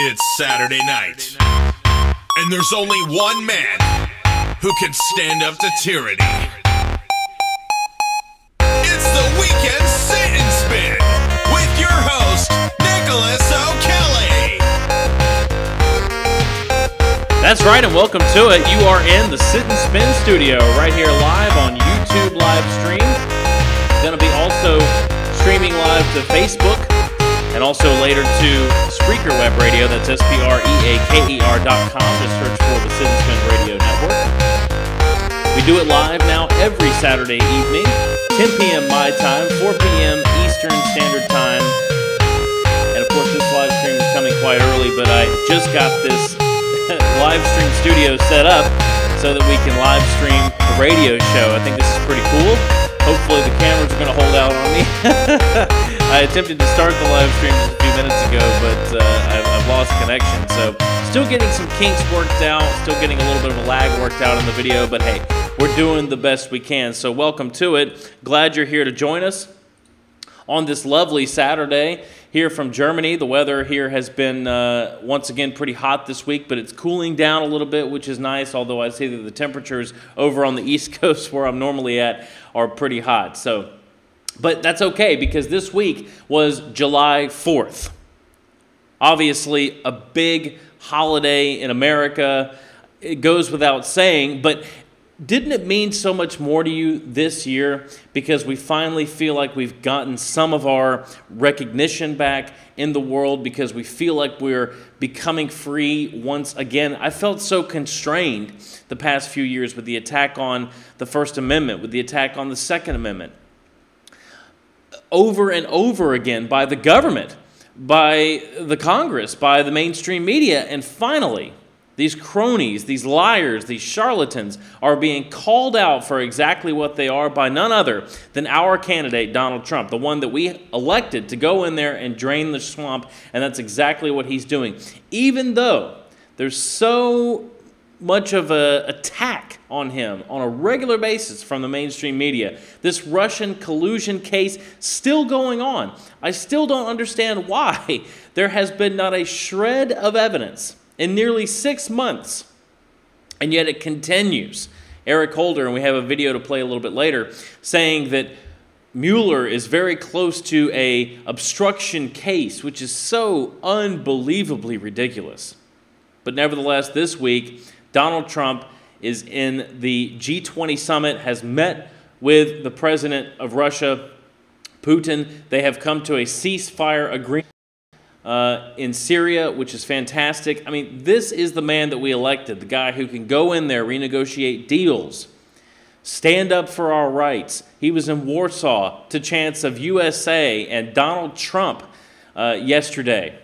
It's Saturday night, and there's only one man who can stand up to tyranny. It's the Weekend Sit and Spin with your host, Nicholas O'Kelly. That's right, and welcome to it. You are in the Sit and Spin studio right here live on YouTube live stream. Going to be also streaming live to Facebook and also later to Spreaker Web Radio. That's SPREAKER.com. Just search for the Sit and Spin Radio Network. We do it live now every Saturday evening, 10 p.m. my time, 4 p.m. Eastern Standard Time. And of course, this live stream is coming quite early, but I just got this live stream studio set up so that we can live stream the radio show. I think this is pretty cool. Hopefully the cameras are going to hold out on me. I attempted to start the live stream just a few minutes ago, but I've lost connection. So still getting some kinks worked out, still getting a little bit of a lag worked out in the video, but hey, we're doing the best we can. So welcome to it. Glad you're here to join us on this lovely Saturday here from Germany. The weather here has been once again pretty hot this week, but it's cooling down a little bit, which is nice, although I see that the temperatures over on the East Coast where I'm normally at are pretty hot. But that's okay, because this week was July 4th. Obviously a big holiday in America. It goes without saying, but didn't it mean so much more to you this year because we finally feel like we've gotten some of our recognition back in the world, because we feel like we're becoming free once again? I felt so constrained the past few years with the attack on the First Amendment, with the attack on the Second Amendment, over and over again by the government, by the Congress, by the mainstream media, and finally, these cronies, these liars, these charlatans are being called out for exactly what they are by none other than our candidate, Donald Trump, the one that we elected to go in there and drain the swamp, and that's exactly what he's doing. Even though there's so much of an attack on him on a regular basis from the mainstream media, this Russian collusion case still going on. I still don't understand why there has been not a shred of evidence in nearly 6 months, and yet it continues. Eric Holder, and we have a video to play a little bit later, saying that Mueller is very close to a obstruction case, which is so unbelievably ridiculous. But nevertheless, this week, Donald Trump is in the G20 summit, has met with the president of Russia, Putin. They have come to a ceasefire agreement in Syria, which is fantastic. I mean, this is the man that we elected, the guy who can go in there, renegotiate deals, stand up for our rights. He was in Warsaw to chants of USA, and Donald Trump yesterday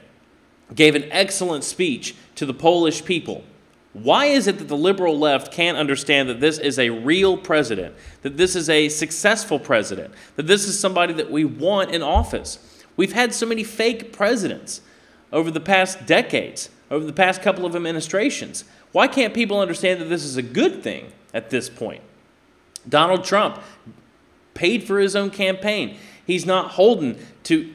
gave an excellent speech to the Polish people. Why is it that the liberal left can't understand that this is a real president, that this is a successful president, that this is somebody that we want in office? We've had so many fake presidents over the past decades, over the past couple of administrations. Why can't people understand that this is a good thing at this point? Donald Trump paid for his own campaign. He's not holden to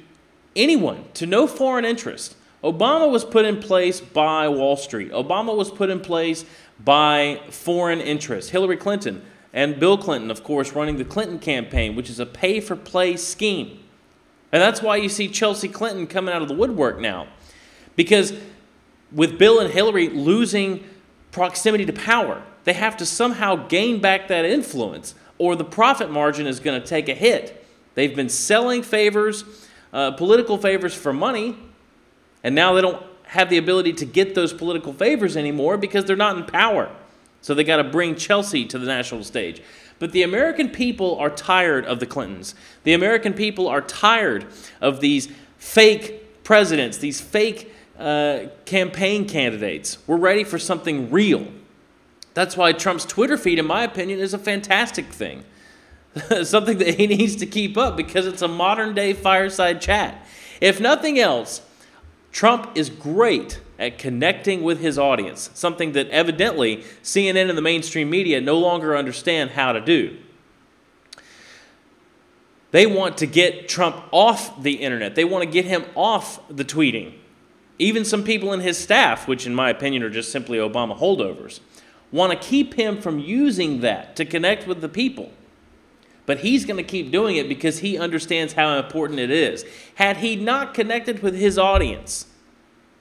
anyone, to no foreign interest. Obama was put in place by Wall Street. Obama was put in place by foreign interests. Hillary Clinton and Bill Clinton, of course, running the Clinton campaign, which is a pay-for-play scheme. And that's why you see Chelsea Clinton coming out of the woodwork now. Because with Bill and Hillary losing proximity to power, they have to somehow gain back that influence, or the profit margin is going to take a hit. They've been selling favors, political favors for money, and now they don't have the ability to get those political favors anymore because they're not in power. So they got to bring Chelsea to the national stage. But the American people are tired of the Clintons. The American people are tired of these fake presidents, these fake campaign candidates. We're ready for something real. That's why Trump's Twitter feed, in my opinion, is a fantastic thing. Something that he needs to keep up, because it's a modern-day fireside chat. If nothing else, Trump is great at connecting with his audience, something that evidently CNN and the mainstream media no longer understand how to do. They want to get Trump off the internet. They want to get him off the tweeting. even some people in his staff, which in my opinion are just simply Obama holdovers, want to keep him from using that to connect with the people. But he's going to keep doing it because he understands how important it is. Had he not connected with his audience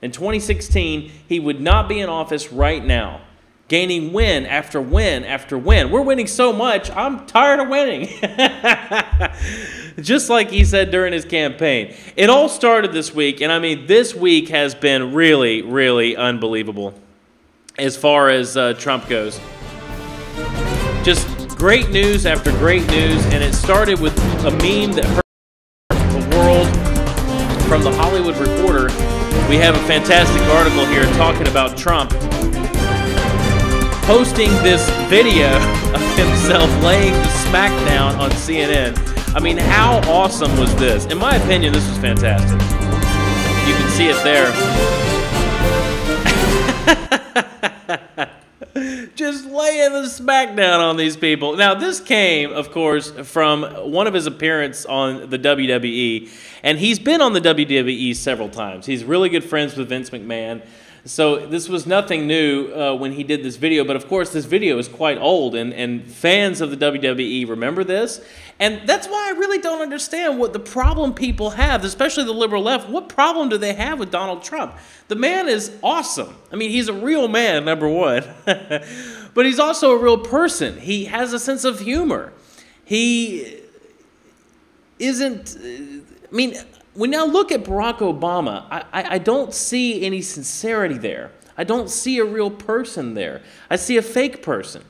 in 2016, he would not be in office right now, gaining win after win after win. We're winning so much, I'm tired of winning. Just like he said during his campaign. It all started this week, and I mean, this week has been really, really unbelievable as far as Trump goes. Just great news after great news, and it started with a meme that hurt the world from the Hollywood Reporter. We have a fantastic article here talking about Trump posting this video of himself laying the smackdown on CNN. I mean, how awesome was this? In my opinion, this was fantastic. You can see it there. Just laying the smackdown on these people. Now, this came, of course, from one of his appearances on the WWE, and he's been on the WWE several times. He's really good friends with Vince McMahon. So this was nothing new when he did this video, but of course this video is quite old, and fans of the WWE remember this. And that's why I really don't understand what the problem people have, especially the liberal left. What problem do they have with Donald Trump? The man is awesome. I mean, he's a real man, number one, but he's also a real person. He has a sense of humor. He isn't, I mean, we now look at Barack Obama. I don't see any sincerity there. I don't see a real person there. I see a fake person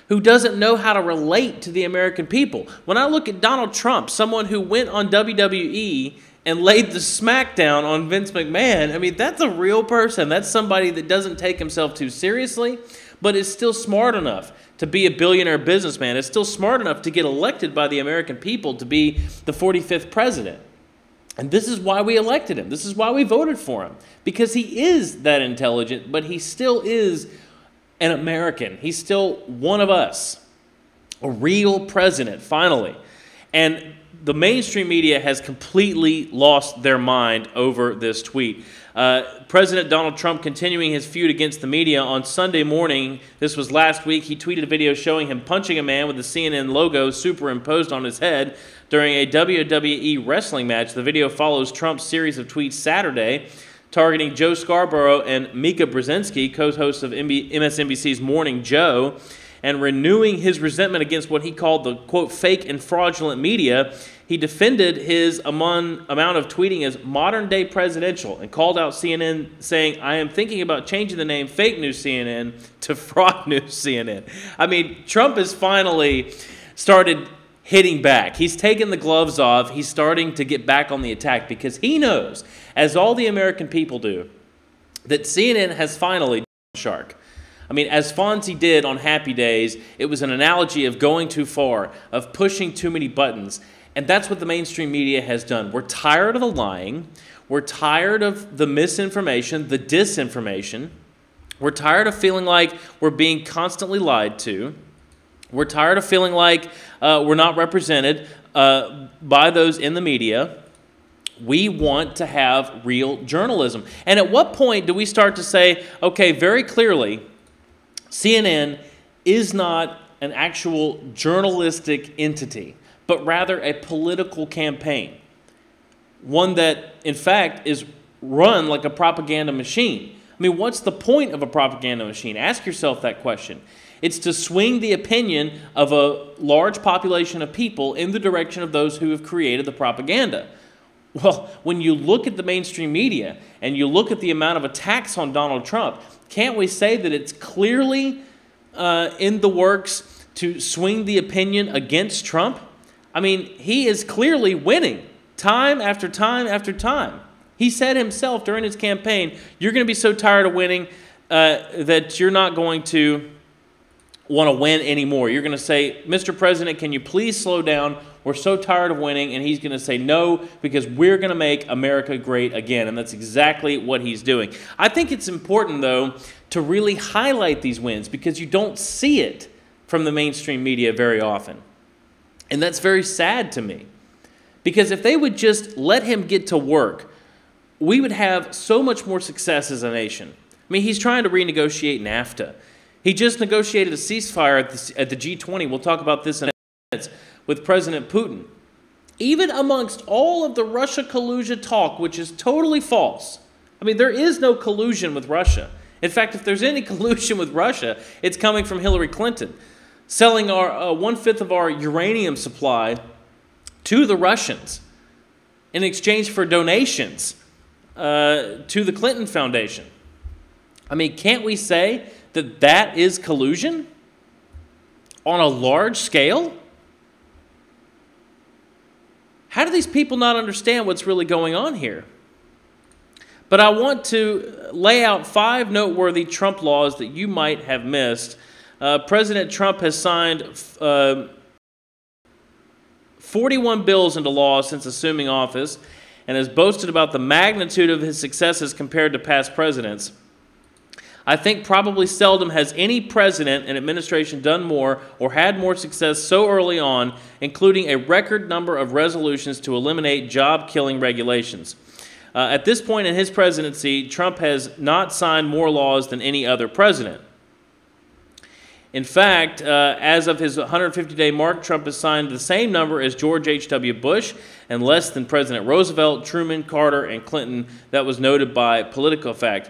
who doesn't know how to relate to the American people. When I look at Donald Trump, someone who went on WWE and laid the smackdown on Vince McMahon, I mean, that's a real person. That's somebody that doesn't take himself too seriously, but is still smart enough to be a billionaire businessman. Is still smart enough to get elected by the American people to be the 45th president. And this is why we elected him. This is why we voted for him. Because he is that intelligent, but he still is an American. He's still one of us. A real president, finally. And the mainstream media has completely lost their mind over this tweet. President Donald Trump continuing his feud against the media on Sunday morning. This was last week. He tweeted a video showing him punching a man with the CNN logo superimposed on his head during a WWE wrestling match. The video follows Trump's series of tweets Saturday targeting Joe Scarborough and Mika Brzezinski, co-hosts of MSNBC's Morning Joe, and renewing his resentment against what he called the, quote, fake and fraudulent media. He defended his amount of tweeting as modern-day presidential and called out CNN, saying, I am thinking about changing the name Fake News CNN to Fraud News CNN. I mean, Trump has finally started hitting back. He's taken the gloves off. He's starting to get back on the attack because he knows, as all the American people do, that CNN has finally shark. I mean, as Fonzie did on Happy Days, it was an analogy of going too far, of pushing too many buttons. And that's what the mainstream media has done. We're tired of the lying. We're tired of the misinformation, the disinformation. We're tired of feeling like we're being constantly lied to. We're tired of feeling like we're not represented by those in the media. We want to have real journalism. And at what point do we start to say, okay, very clearly, CNN is not an actual journalistic entity, but rather a political campaign, one that, in fact, is run like a propaganda machine. I mean, what's the point of a propaganda machine? Ask yourself that question. It's to swing the opinion of a large population of people in the direction of those who have created the propaganda. Well, when you look at the mainstream media and you look at the amount of attacks on Donald Trump, can't we say that it's clearly in the works to swing the opinion against Trump? I mean, he is clearly winning time after time after time. He said himself during his campaign, you're going to be so tired of winning that you're not going to want to win anymore. You're going to say, Mr. President, can you please slow down? We're so tired of winning. And he's going to say no, because we're going to make America great again. And that's exactly what he's doing. I think it's important, though, to really highlight these wins because you don't see it from the mainstream media very often. And that's very sad to me. Because if they would just let him get to work we would have so much more success as a nation. I mean, he's trying to renegotiate NAFTA. He just negotiated a ceasefire at the G20. We'll talk about this in a minute with President Putin. Even amongst all of the Russia collusion talk, which is totally false. I mean, there is no collusion with Russia. In fact, if there's any collusion with Russia, it's coming from Hillary Clinton, selling our 1/5 of our uranium supply to the Russians in exchange for donations to the Clinton Foundation. I mean, can't we say that that is collusion on a large scale? How do these people not understand what's really going on here? But I want to lay out 5 noteworthy Trump laws that you might have missed. President Trump has signed 41 bills into law since assuming office and has boasted about the magnitude of his successes compared to past presidents. I think probably seldom has any president and administration done more or had more success so early on, including a record number of resolutions to eliminate job-killing regulations. At this point in his presidency, Trump has not signed more laws than any other president. In fact, as of his 150-day mark, Trump has signed the same number as George H.W. Bush and less than President Roosevelt, Truman, Carter, and Clinton. That was noted by PoliticoFact.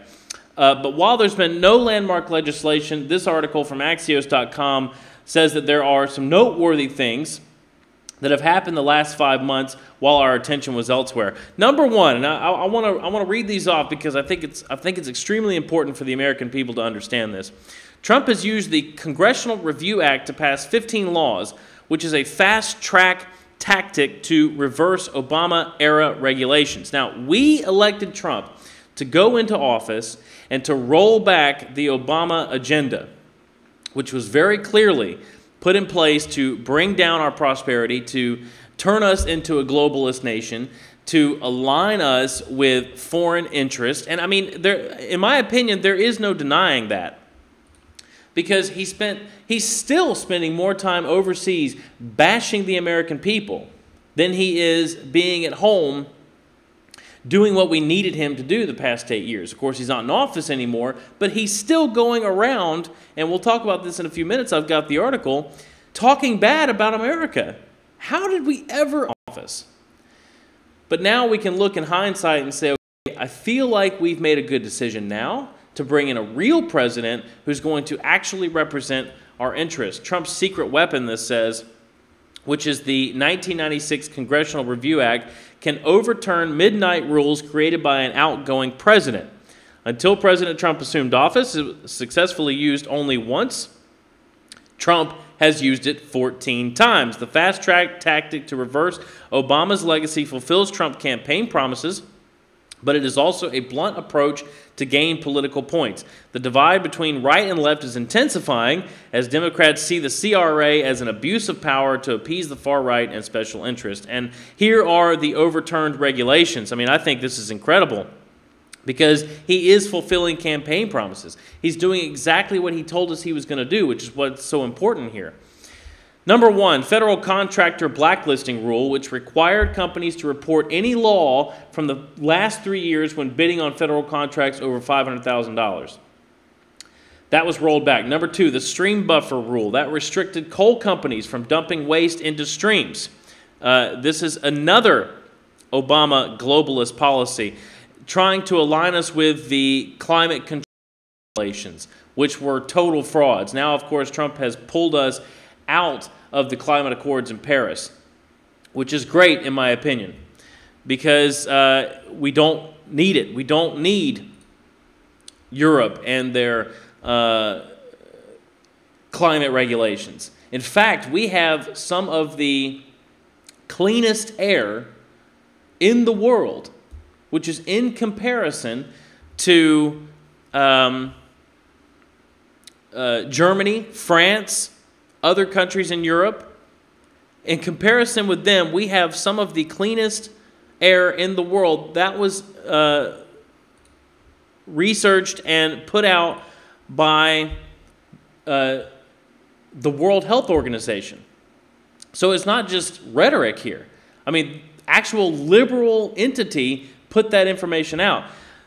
But while there's been no landmark legislation, this article from Axios.com says that there are some noteworthy things that have happened the last 5 months while our attention was elsewhere. Number one, and I want to read these off because I think it's extremely important for the American people to understand this. Trump has used the Congressional Review Act to pass 15 laws, which is a fast-track tactic to reverse Obama-era regulations. Now, we elected Trump to go into office and to roll back the Obama agenda, which was very clearly put in place to bring down our prosperity, to turn us into a globalist nation, to align us with foreign interests. And I mean, in my opinion, there is no denying that. Because he's still spending more time overseas bashing the American people than he is being at home doing what we needed him to do the past 8 years. Of course, he's not in office anymore, but he's still going around, and we'll talk about this in a few minutes, I've got the article, talking bad about America. How did we ever office? But now we can look in hindsight and say, okay, I feel like we've made a good decision now to bring in a real president who's going to actually represent our interests. Trump's secret weapon, this says, which is the 1996 Congressional Review Act, can overturn midnight rules created by an outgoing president. Until President Trump assumed office, it was successfully used only once. Trump has used it 14 times. The fast-track tactic to reverse Obama's legacy fulfills Trump campaign promises, but it is also a blunt approach to gain political points. The divide between right and left is intensifying as Democrats see the CRA as an abuse of power to appease the far right and special interest. And here are the overturned regulations. I mean, I think this is incredible because he is fulfilling campaign promises. He's doing exactly what he told us he was going to do, which is what's so important here. Number one, federal contractor blacklisting rule, which required companies to report any law from the last 3 years when bidding on federal contracts over $500,000. That was rolled back. Number two, the stream buffer rule. That restricted coal companies from dumping waste into streams. This is another Obama globalist policy, trying to align us with the climate control regulations, which were total frauds. Now, of course, Trump has pulled us out of the climate accords in Paris, which is great in my opinion, because we don't need it. We don't need Europe and their climate regulations. In fact, we have some of the cleanest air in the world, which is in comparison to Germany, France, other countries in Europe. In comparison with them, we have some of the cleanest air in the world. That was researched and put out by the World Health Organization. So it's not just rhetoric here. I mean, actual liberal entity put that information out.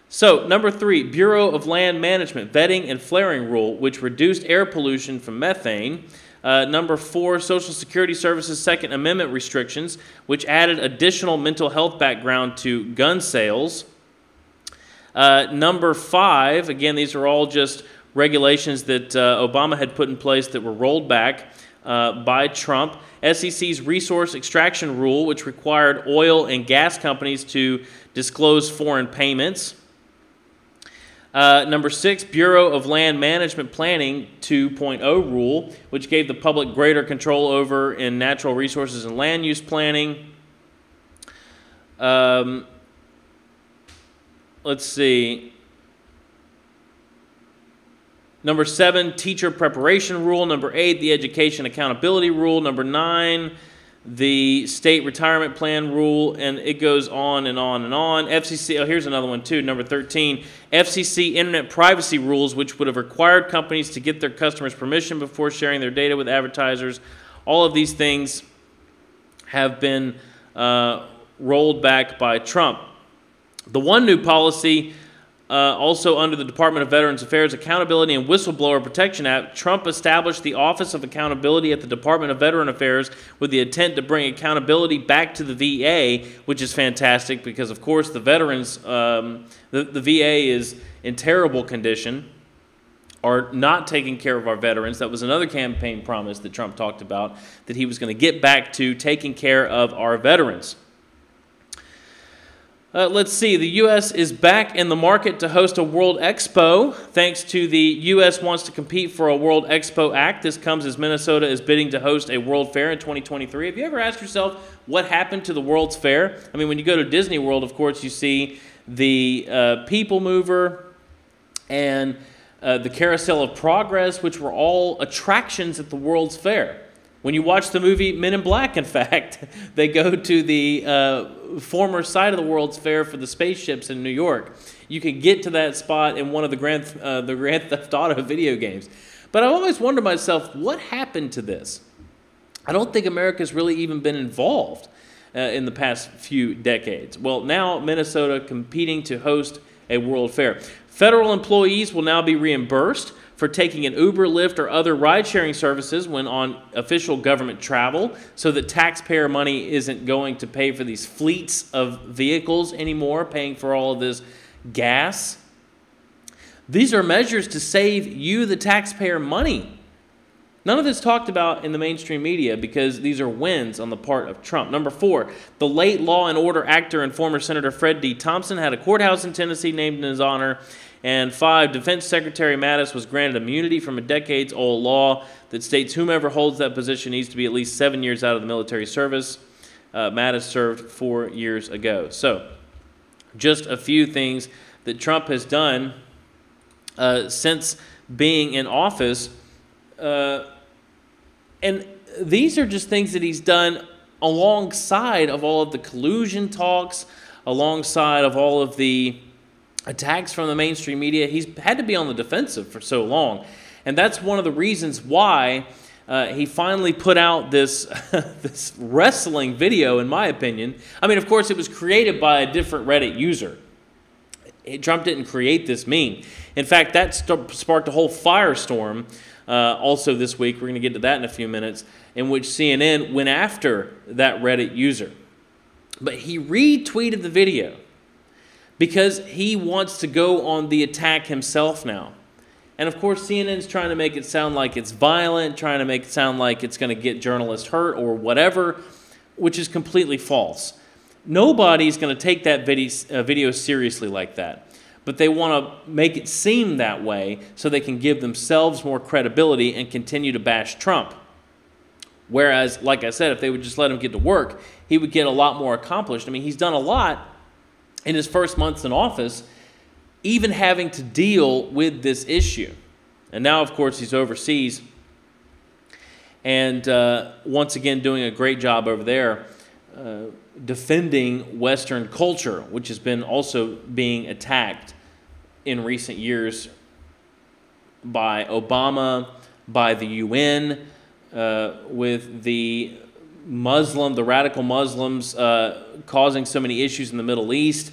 So, number 3, Bureau of Land Management, vetting and flaring rule, which reduced air pollution from methane. Number 4, Social Security Services Second Amendment restrictions, which added additional mental health background to gun sales. Number 5, again, these are all just regulations that Obama had put in place that were rolled back by Trump. SEC's resource extraction rule, which required oil and gas companies to disclose foreign payments. Number 6, Bureau of Land Management Planning 2.0 rule, which gave the public greater control over in natural resources and land use planning. Let's see. Number 7, Teacher Preparation Rule. Number 8, the Education Accountability Rule. Number 9, the State Retirement Plan Rule, and it goes on and on and on. FCC, oh, here's another one too, number 13, FCC Internet Privacy Rules, which would have required companies to get their customers' permission before sharing their data with advertisers. All of these things have been rolled back by Trump. The one new policy, also under the Department of Veterans Affairs Accountability and Whistleblower Protection Act, Trump established the Office of Accountability at the Department of Veteran Affairs with the intent to bring accountability back to the VA, which is fantastic because, of course, the veterans, the VA is in terrible condition, are not taking care of our veterans. That was another campaign promise that Trump talked about, that he was going to get back to taking care of our veterans. Let's see, the U.S. is back in the market to host a World Expo. Thanks to the U.S. wants to compete for a World Expo Act. This comes as Minnesota is bidding to host a World Fair in 2023. Have you ever asked yourself what happened to the World's Fair? I mean, when you go to Disney World, of course, you see the People Mover and the Carousel of Progress, which were all attractions at the World's Fair. When you watch the movie Men in Black, in fact, they go to the former site of the World's Fair for the spaceships in New York. You can get to that spot in one of the Grand Theft Auto video games. But I've always wondered myself, what happened to this? I don't think America's really even been involved in the past few decades. Well, now Minnesota competing to host a World Fair. Federal employees will now be reimbursed for taking an Uber, Lyft, or other ride-sharing services when on official government travel, so that taxpayer money isn't going to pay for these fleets of vehicles anymore, paying for all of this gas. These are measures to save you, the taxpayer, money. None of this talked about in the mainstream media because these are wins on the part of Trump. Number 4, the late Law and Order actor and former Senator Fred D. Thompson had a courthouse in Tennessee named in his honor. And 5, Defense Secretary Mattis was granted immunity from a decades-old law that states whomever holds that position needs to be at least 7 years out of the military service. Mattis served 4 years ago. So, just a few things that Trump has done since being in office. And these are just things that he's done alongside of all of the collusion talks, alongside of all of the attacks from the mainstream media. He's had to be on the defensive for so long. And that's one of the reasons why he finally put out this, this wrestling video, in my opinion. I mean, of course, it was created by a different Reddit user. Trump didn't create this meme. In fact, that sparked a whole firestorm also this week. We're going to get to that in a few minutes, in which CNN went after that Reddit user. But he retweeted the video because he wants to go on the attack himself now. And of course, CNN's trying to make it sound like it's violent, trying to make it sound like it's going to get journalists hurt or whatever, which is completely false. Nobody's going to take that video seriously like that. But they want to make it seem that way so they can give themselves more credibility and continue to bash Trump. Whereas, like I said, if they would just let him get to work, he would get a lot more accomplished. I mean, he's done a lot in his first months in office, even having to deal with this issue. And now, of course, he's overseas and once again doing a great job over there defending Western culture, which has been also being attacked in recent years by Obama, by the UN, with the the radical Muslims causing so many issues in the Middle East.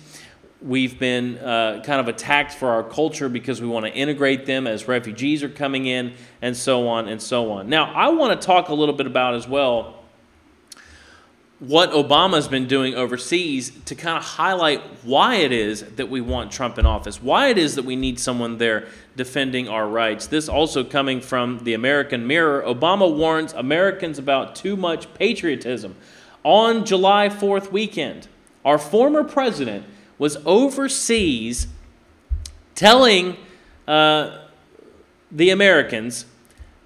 We've been kind of attacked for our culture because we want to integrate them as refugees are coming in, and so on and so on. Now, I want to talk a little bit about as well what Obama's been doing overseas to kind of highlight why it is that we want Trump in office, why it is that we need someone there defending our rights. This also coming from the American Mirror. Obama warns Americans about too much patriotism. On July 4th weekend, our former president was overseas telling the Americans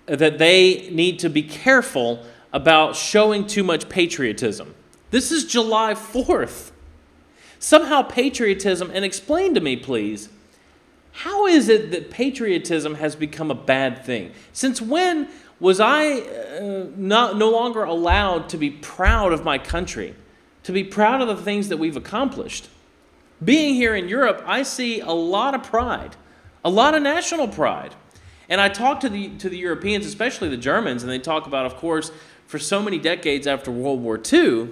that they need to be careful about showing too much patriotism. This is July 4th. Somehow patriotism, and explain to me, please, how is it that patriotism has become a bad thing? Since when was I no longer allowed to be proud of my country, to be proud of the things that we've accomplished? Being here in Europe, I see a lot of pride, a lot of national pride. And I talk to the Europeans, especially the Germans, and they talk about, of course, for so many decades after World War II,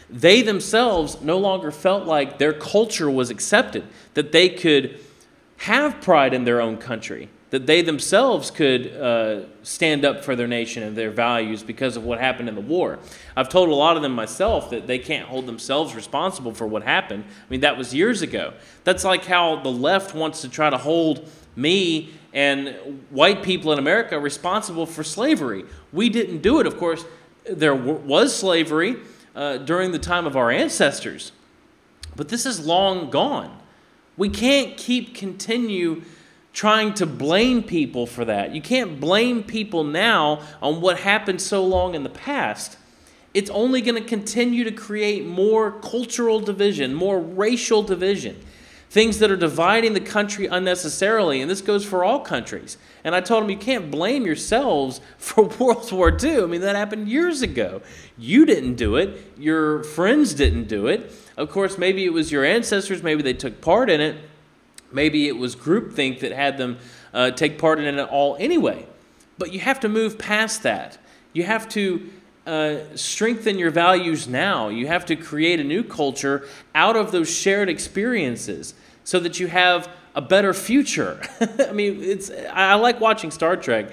they themselves no longer felt like their culture was accepted, that they could have pride in their own country, that they themselves could stand up for their nation and their values because of what happened in the war. I've told a lot of them myself that they can't hold themselves responsible for what happened. I mean, that was years ago. That's like how the left wants to try to hold me and white people in America responsible for slavery. We didn't do it. Of course, there was slavery during the time of our ancestors, but this is long gone. We can't continue trying to blame people for that. You can't blame people now on what happened so long in the past. It's only going to continue to create more cultural division, more racial division, things that are dividing the country unnecessarily, and this goes for all countries. And I told them, you can't blame yourselves for World War II. I mean, that happened years ago. You didn't do it. Your friends didn't do it. Of course, maybe it was your ancestors. Maybe they took part in it. Maybe it was groupthink that had them take part in it all anyway. But you have to move past that. You have to strengthen your values now. You have to create a new culture out of those shared experiences so that you have a better future. I mean, I like watching Star Trek.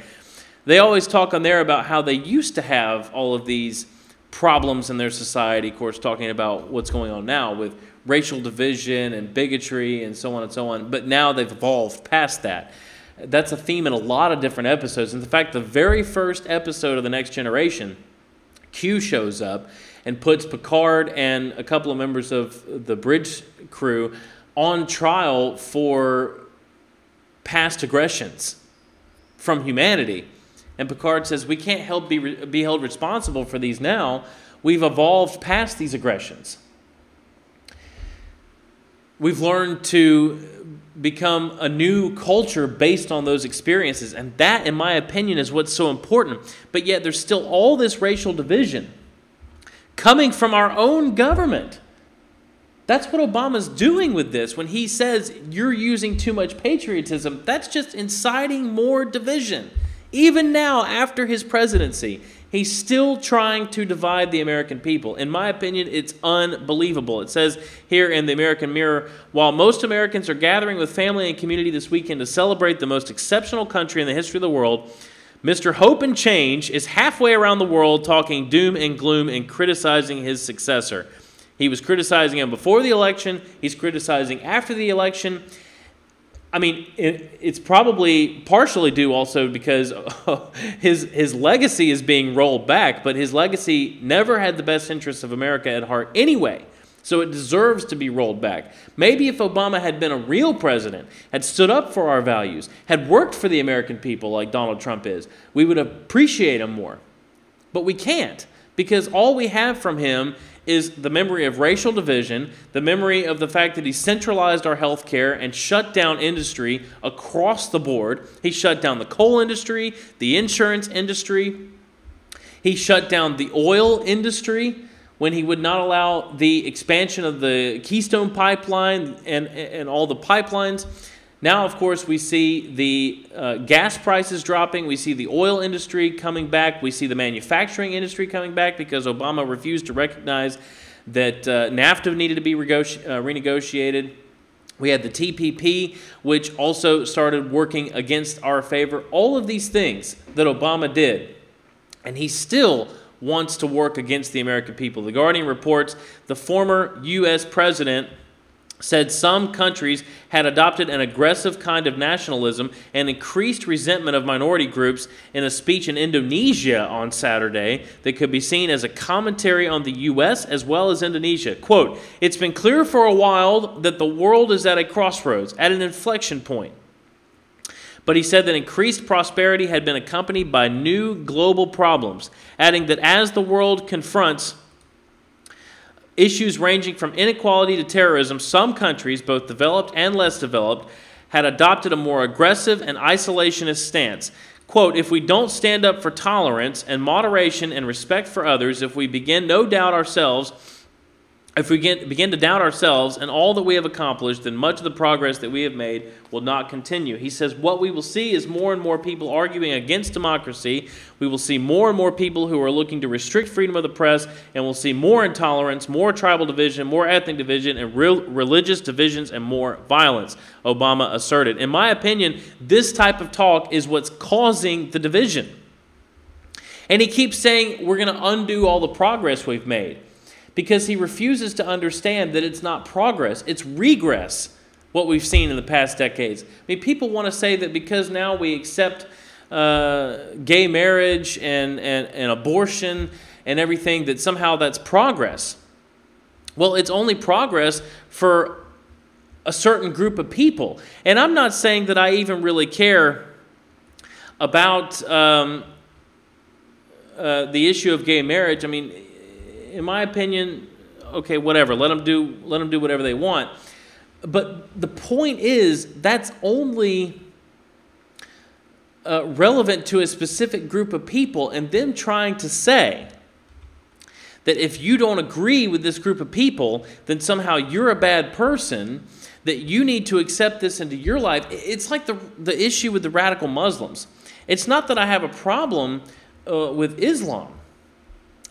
They always talk on there about how they used to have all of these problems in their society, of course, talking about what's going on now with racial division and bigotry and so on and so on. But now they've evolved past that. That's a theme in a lot of different episodes. In fact, the very first episode of The Next Generation, Q shows up and puts Picard and a couple of members of the bridge crew on trial for past aggressions from humanity. And Picard says, we can't be held responsible for these now. We've evolved past these aggressions. We've learned to become a new culture based on those experiences. And that, in my opinion, is what's so important. But yet there's still all this racial division coming from our own government. That's what Obama's doing with this. When he says you're using too much patriotism, that's just inciting more division. Even now, after his presidency, he's still trying to divide the American people. In my opinion, it's unbelievable. It says here in the American Mirror, while most Americans are gathering with family and community this weekend to celebrate the most exceptional country in the history of the world, Mr. Hope and Change is halfway around the world talking doom and gloom and criticizing his successor. He was criticizing him before the election. He's criticizing after the election. I mean, it's probably partially due also because his legacy is being rolled back, but his legacy never had the best interests of America at heart anyway, so it deserves to be rolled back. Maybe if Obama had been a real president, had stood up for our values, had worked for the American people like Donald Trump is, we would appreciate him more. But we can't, because all we have from him is the memory of racial division, the memory of the fact that he centralized our health care and shut down industry across the board. He shut down the coal industry, the insurance industry. He shut down the oil industry when he would not allow the expansion of the Keystone Pipeline and all the pipelines. Now, of course, we see the gas prices dropping. We see the oil industry coming back. We see the manufacturing industry coming back because Obama refused to recognize that NAFTA needed to be renegotiated. We had the TPP, which also started working against our favor. All of these things that Obama did, and he still wants to work against the American people. The Guardian reports the former U.S. president said some countries had adopted an aggressive kind of nationalism and increased resentment of minority groups in a speech in Indonesia on Saturday that could be seen as a commentary on the U.S. as well as Indonesia. Quote, "It's been clear for a while that the world is at a crossroads, at an inflection point." But he said that increased prosperity had been accompanied by new global problems, adding that as the world confronts issues ranging from inequality to terrorism, some countries, both developed and less developed, had adopted a more aggressive and isolationist stance. Quote, "If we don't stand up for tolerance and moderation and respect for others, if we begin to doubt ourselves and all that we have accomplished, then much of the progress that we have made will not continue." He says what we will see is more and more people arguing against democracy. We will see more and more people who are looking to restrict freedom of the press, and we'll see more intolerance, more tribal division, more ethnic division, and religious divisions, and more violence, Obama asserted. In my opinion, this type of talk is what's causing the division. And he keeps saying we're going to undo all the progress we've made, because he refuses to understand that it's not progress, it's regress, what we've seen in the past decades. I mean, people want to say that because now we accept gay marriage and abortion and everything, that somehow that's progress. Well, it's only progress for a certain group of people. And I'm not saying that I even really care about the issue of gay marriage. I mean, in my opinion, okay, whatever. Let them do whatever they want. But the point is, that's only relevant to a specific group of people, and them trying to say that if you don't agree with this group of people, then somehow you're a bad person, that you need to accept this into your life. It's like the issue with the radical Muslims. It's not that I have a problem with Islam.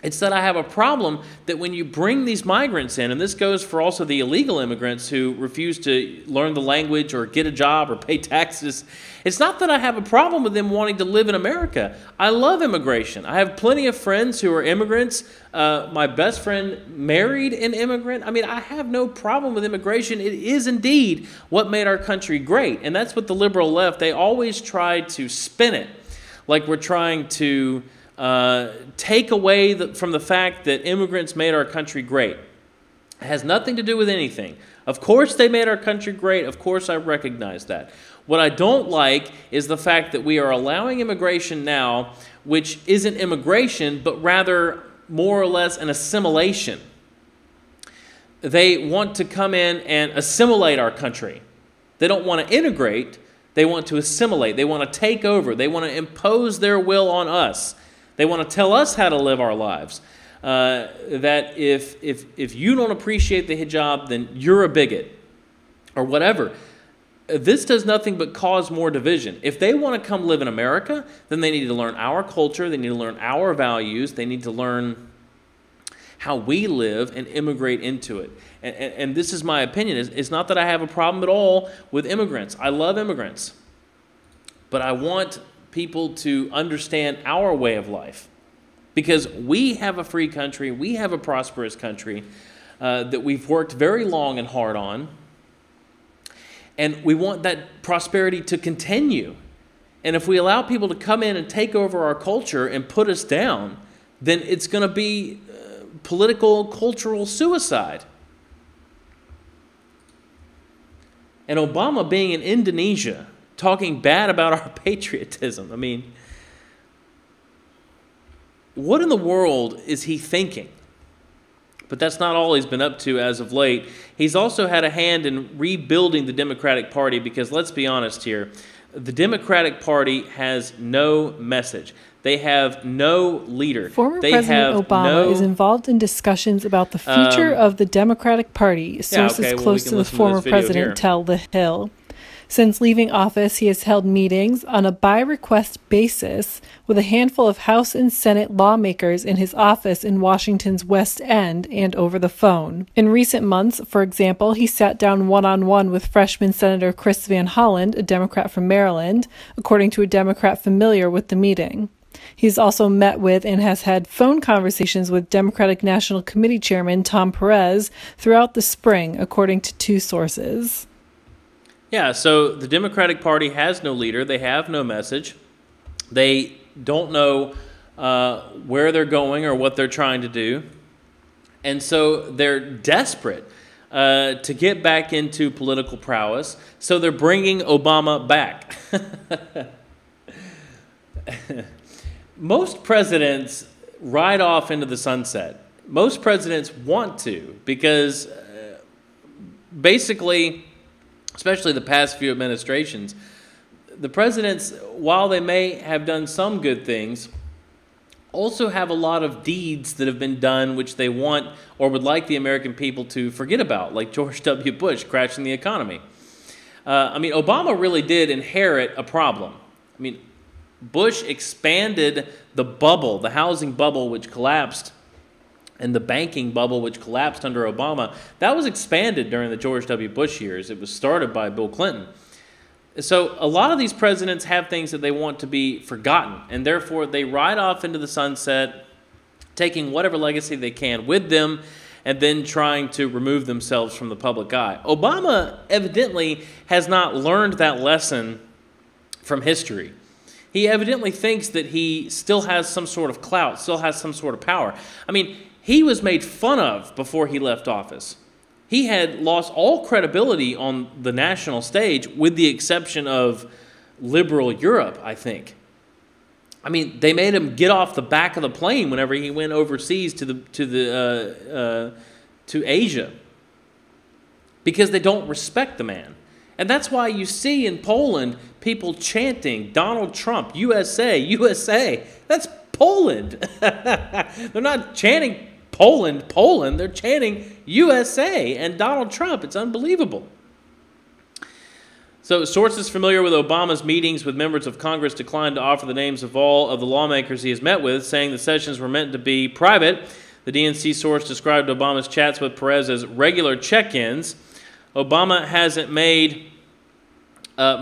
It's that I have a problem that when you bring these migrants in, and this goes for also the illegal immigrants who refuse to learn the language or get a job or pay taxes, it's not that I have a problem with them wanting to live in America. I love immigration. I have plenty of friends who are immigrants. My best friend married an immigrant. I mean, I have no problem with immigration. It is indeed what made our country great. And that's what the liberal left, they always try to spin it like we're trying to take away from the fact that immigrants made our country great. It has nothing to do with anything. Of course they made our country great. Of course I recognize that. What I don't like is the fact that we are allowing immigration now, which isn't immigration, but rather more or less an assimilation. They want to come in and assimilate our country. They don't want to integrate. They want to assimilate. They want to take over. They want to impose their will on us. They want to tell us how to live our lives. That if you don't appreciate the hijab, then you're a bigot, or whatever. This does nothing but cause more division. If they want to come live in America, then they need to learn our culture. They need to learn our values. They need to learn how we live and immigrate into it. And this is my opinion. It's not that I have a problem at all with immigrants. I love immigrants. But I want people to understand our way of life, because we have a free country, we have a prosperous country that we've worked very long and hard on, and we want that prosperity to continue. And if we allow people to come in and take over our culture and put us down, then it's going to be political, cultural suicide. And Obama being in Indonesia, talking bad about our patriotism. I mean, what in the world is he thinking? But that's not all he's been up to as of late. He's also had a hand in rebuilding the Democratic Party, because let's be honest here, the Democratic Party has no message. They have no leader. Former President Obama is involved in discussions about the future of the Democratic Party, sources close to the former president tell The Hill. Since leaving office, he has held meetings on a by-request basis with a handful of House and Senate lawmakers in his office in Washington's West End and over the phone. In recent months, for example, he sat down one-on-one with freshman Senator Chris Van Hollen, a Democrat from Maryland, according to a Democrat familiar with the meeting. He's also met with and has had phone conversations with Democratic National Committee Chairman Tom Perez throughout the spring, according to two sources. Yeah, so the Democratic Party has no leader. They have no message. They don't know where they're going or what they're trying to do. And so they're desperate to get back into political prowess. So they're bringing Obama back. Most presidents ride off into the sunset. Most presidents want to because basically, especially the past few administrations, the presidents, while they may have done some good things, also have a lot of deeds that have been done which they want or would like the American people to forget about, like George W. Bush crashing the economy. Obama really did inherit a problem. Bush expanded the bubble, the housing bubble which collapsed, and the banking bubble which collapsed under Obama. That was expanded during the George W. Bush years. It was started by Bill Clinton. So a lot of these presidents have things that they want to be forgotten, and therefore they ride off into the sunset, taking whatever legacy they can with them, and then trying to remove themselves from the public eye. Obama evidently has not learned that lesson from history. He evidently thinks that he still has some sort of clout, still has some sort of power. He was made fun of before he left office. He had lost all credibility on the national stage with the exception of liberal Europe, I think. They made him get off the back of the plane whenever he went overseas to Asia because they don't respect the man. And that's why you see in Poland people chanting, Donald Trump, USA, USA. That's Poland. They're not chanting Poland, Poland. They're chanting USA and Donald Trump. It's unbelievable. So sources familiar with Obama's meetings with members of Congress declined to offer the names of all of the lawmakers he has met with, saying the sessions were meant to be private. The DNC source described Obama's chats with Perez as regular check-ins. Obama hasn't made a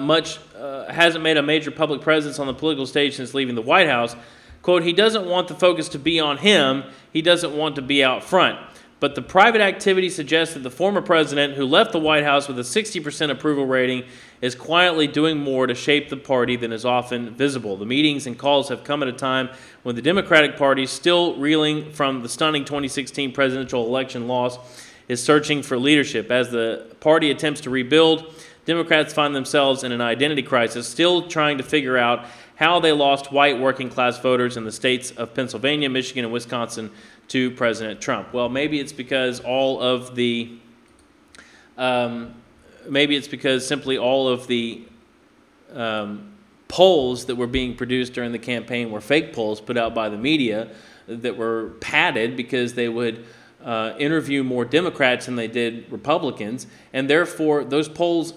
major public presence on the political stage since leaving the White House. Quote, he doesn't want the focus to be on him. He doesn't want to be out front. But the private activity suggests that the former president, who left the White House with a 60% approval rating, is quietly doing more to shape the party than is often visible. The meetings and calls have come at a time when the Democratic Party, still reeling from the stunning 2016 presidential election loss, is searching for leadership. As the party attempts to rebuild, Democrats find themselves in an identity crisis, still trying to figure out how they lost white working-class voters in the states of Pennsylvania, Michigan, and Wisconsin to President Trump. Well, maybe it's because simply all of the polls that were being produced during the campaign were fake polls put out by the media that were padded because they would interview more Democrats than they did Republicans, and therefore those polls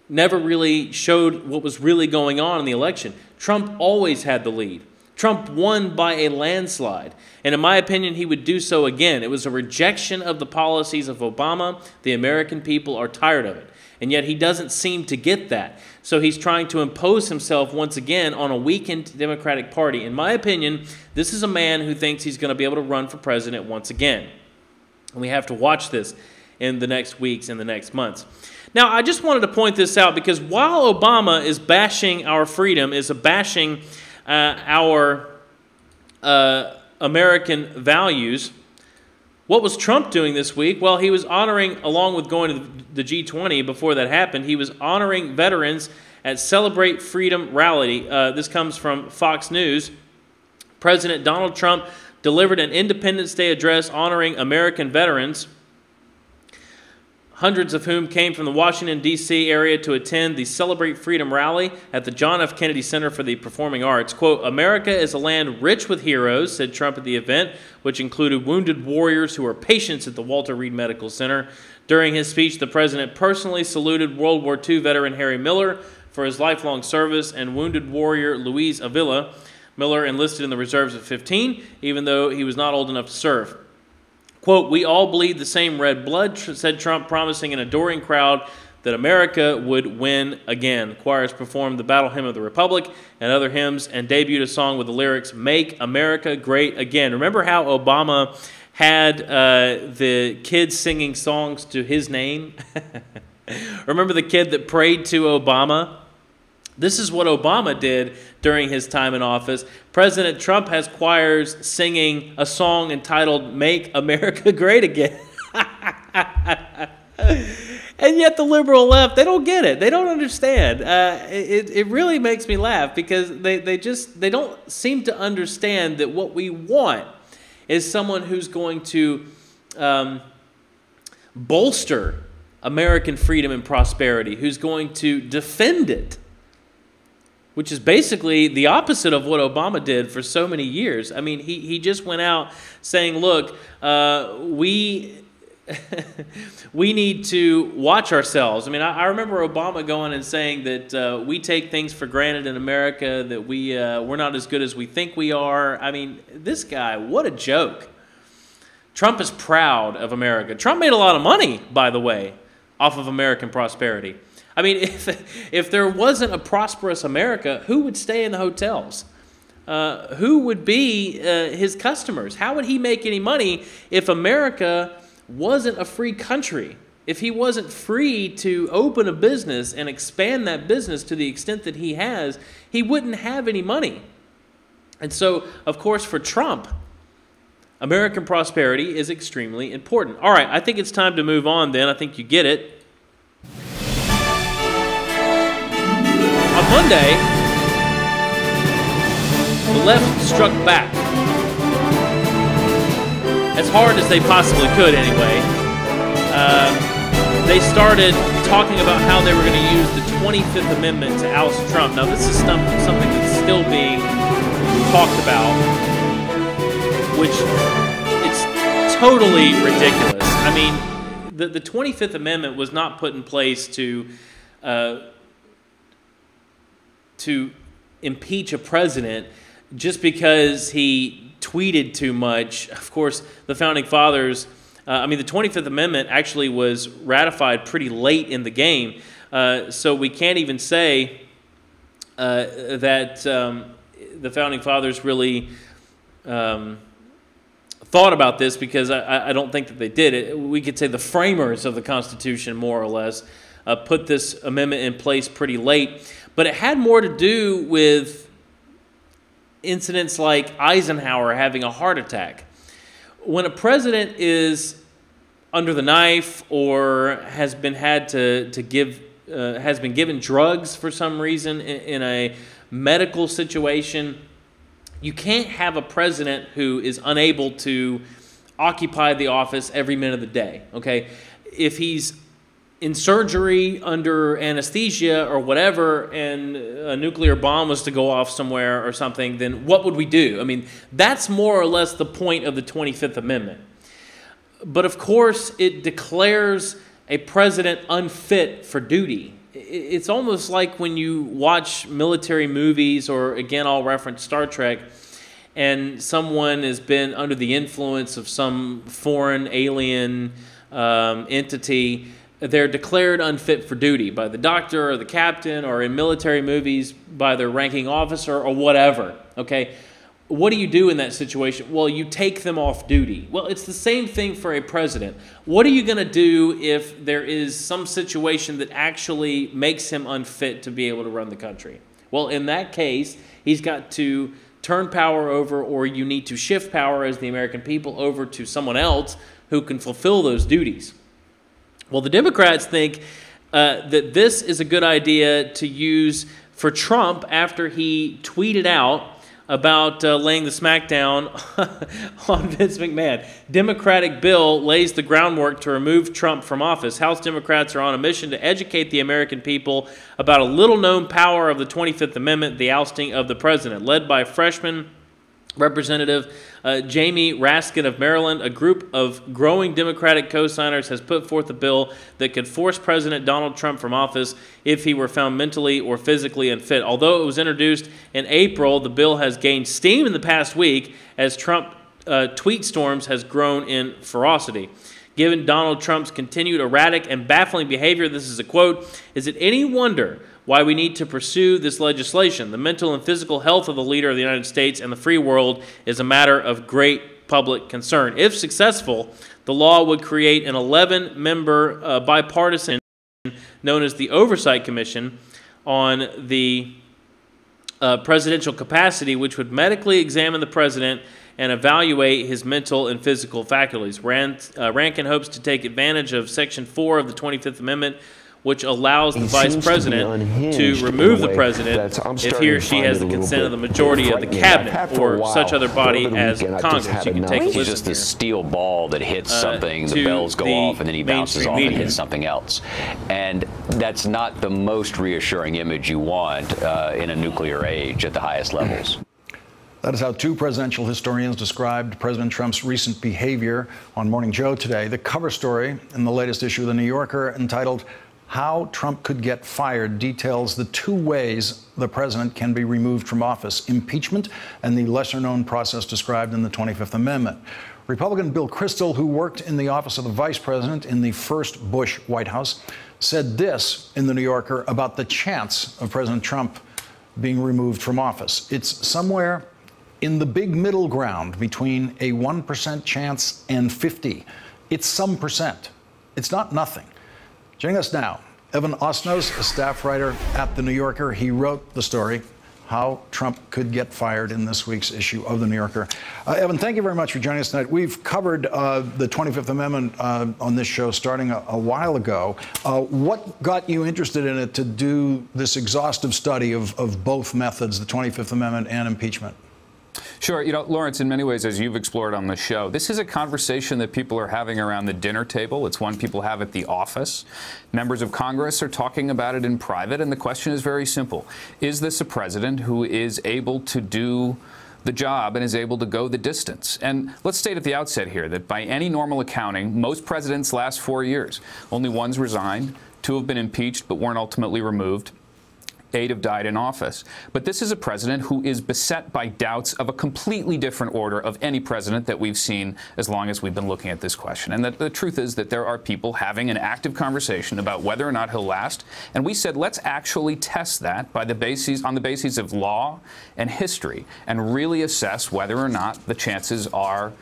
never really showed what was really going on in the election. Trump always had the lead. Trump won by a landslide, and in my opinion, he would do so again. It was a rejection of the policies of Obama. The American people are tired of it, and yet he doesn't seem to get that. So he's trying to impose himself once again on a weakened Democratic Party. In my opinion, this is a man who thinks he's going to be able to run for president once again. And we have to watch this in the next weeks and the next months. Now, I just wanted to point this out because while Obama is bashing our freedom, is bashing our American values, what was Trump doing this week? Well, he was honoring, along with going to the G20 before that happened, he was honoring veterans at Celebrate Freedom rally. This comes from Fox News. President Donald Trump delivered an Independence Day address honoring American veterans, hundreds of whom came from the Washington, D.C. area to attend the Celebrate Freedom rally at the John F. Kennedy Center for the Performing Arts. Quote, America is a land rich with heroes, said Trump at the event, which included wounded warriors who are patients at the Walter Reed Medical Center. During his speech, the president personally saluted World War II veteran Harry Miller for his lifelong service and wounded warrior Luis Avila. Miller enlisted in the reserves at 15, even though he was not old enough to serve. Quote, "We all bleed the same red blood," said Trump, promising an adoring crowd that America would win again. Choirs performed the Battle Hymn of the Republic and other hymns and debuted a song with the lyrics, "Make America Great Again." Remember how Obama had the kids singing songs to his name? Remember the kid that prayed to Obama? This is what Obama did during his time in office. President Trump has choirs singing a song entitled "Make America Great Again." And yet the liberal left, they don't get it. They don't understand. It really makes me laugh because they don't seem to understand that what we want is someone who's going to bolster American freedom and prosperity, who's going to defend it, which is basically the opposite of what Obama did for so many years. I mean, he just went out saying, look, we need to watch ourselves. I mean, I remember Obama going and saying that we take things for granted in America, that we're not as good as we think we are. I mean, this guy, what a joke. Trump is proud of America. Trump made a lot of money, by the way, off of American prosperity. I mean, if there wasn't a prosperous America, who would stay in the hotels? Who would be his customers? How would he make any money if America wasn't a free country? If he wasn't free to open a business and expand that business to the extent that he has, he wouldn't have any money. And so, of course, for Trump, American prosperity is extremely important. All right, I think it's time to move on then. I think you get it. On Monday, the left struck back. As hard as they possibly could, anyway. They started talking about how they were going to use the 25th Amendment to oust Trump. Now, this is something that's still being talked about, which it's totally ridiculous. I mean, the 25th Amendment was not put in place to impeach a president just because he tweeted too much. Of course, the Founding Fathers, the 25th Amendment actually was ratified pretty late in the game, so we can't even say that the Founding Fathers really thought about this, because I don't think that they did. We could say the framers of the Constitution, more or less, put this amendment in place pretty late, but it had more to do with incidents like Eisenhower having a heart attack. When a president is under the knife or has been given drugs for some reason in a medical situation, you can't have a president who is unable to occupy the office every minute of the day, okay? If he's in surgery under anesthesia or whatever, and a nuclear bomb was to go off somewhere or something, then what would we do? I mean, that's more or less the point of the 25th Amendment. But of course, it declares a president unfit for duty. It's almost like when you watch military movies, or again, I'll reference Star Trek, and someone has been under the influence of some foreign alien entity. They're declared unfit for duty by the doctor or the captain, or in military movies by their ranking officer or whatever, okay? What do you do in that situation? Well, you take them off duty. Well, it's the same thing for a president. What are you going to do if there is some situation that actually makes him unfit to be able to run the country? Well, in that case, he's got to turn power over, or you need to shift power as the American people over to someone else who can fulfill those duties. Well, the Democrats think that this is a good idea to use for Trump after he tweeted out about laying the smackdown on Vince McMahon. Democratic bill lays the groundwork to remove Trump from office. House Democrats are on a mission to educate the American people about a little-known power of the 25th Amendment, the ousting of the president. Led by freshman Representative Jamie Raskin of Maryland, a group of growing Democratic co-signers, has put forth a bill that could force President Donald Trump from office if he were found mentally or physically unfit. Although it was introduced in April, the bill has gained steam in the past week as Trump tweet storms has grown in ferocity. Given Donald Trump's continued erratic and baffling behavior, this is a quote, "Is it any wonder why we need to pursue this legislation? The mental and physical health of the leader of the United States and the free world is a matter of great public concern." If successful, the law would create an 11-member bipartisan known as the Oversight Commission on the presidential capacity, which would medically examine the president and evaluate his mental and physical faculties. Rankin hopes to take advantage of Section 4 of the 25th Amendment, which allows the vice president to remove the president if he or she has the consent of the majority of the cabinet or such other body as Congress. You can take a listen. He's just this steel ball that hits something, the bells go off, and then he bounces off and hits something else. And that's not the most reassuring image you want in a nuclear age at the highest levels. That is how two presidential historians described President Trump's recent behavior on Morning Joe today. The cover story in the latest issue of The New Yorker, entitled "How Trump Could Get Fired," details the two ways the president can be removed from office: impeachment and the lesser-known process described in the 25th Amendment. Republican Bill Kristol, who worked in the office of the vice president in the first Bush White House, said this in The New Yorker about the chance of President Trump being removed from office. "It's somewhere in the big middle ground between a 1% chance and 50. It's some percent. It's not nothing." Joining us now, Evan Osnos, a staff writer at The New Yorker. He wrote the story, "How Trump Could Get Fired," in this week's issue of The New Yorker. Evan, thank you very much for joining us tonight. We've covered the 25th Amendment on this show starting a while ago. What got you interested in it to do this exhaustive study of both methods, the 25th Amendment and impeachment? Sure. You know, Lawrence, in many ways, as you've explored on the show, this is a conversation that people are having around the dinner table. It's one people have at the office. Members of Congress are talking about it in private, and the question is very simple. Is this a president who is able to do the job and is able to go the distance? And let's state at the outset here that by any normal accounting, most presidents last 4 years. Only one's resigned, 2 have been impeached but weren't ultimately removed. 8 have died in office. But this is a president who is beset by doubts of a completely different order of any president that we've seen as long as we've been looking at this question. And the truth is that there are people having an active conversation about whether or not he'll last. And we said, let's actually test that on the basis of law and history and really assess whether or not the chances are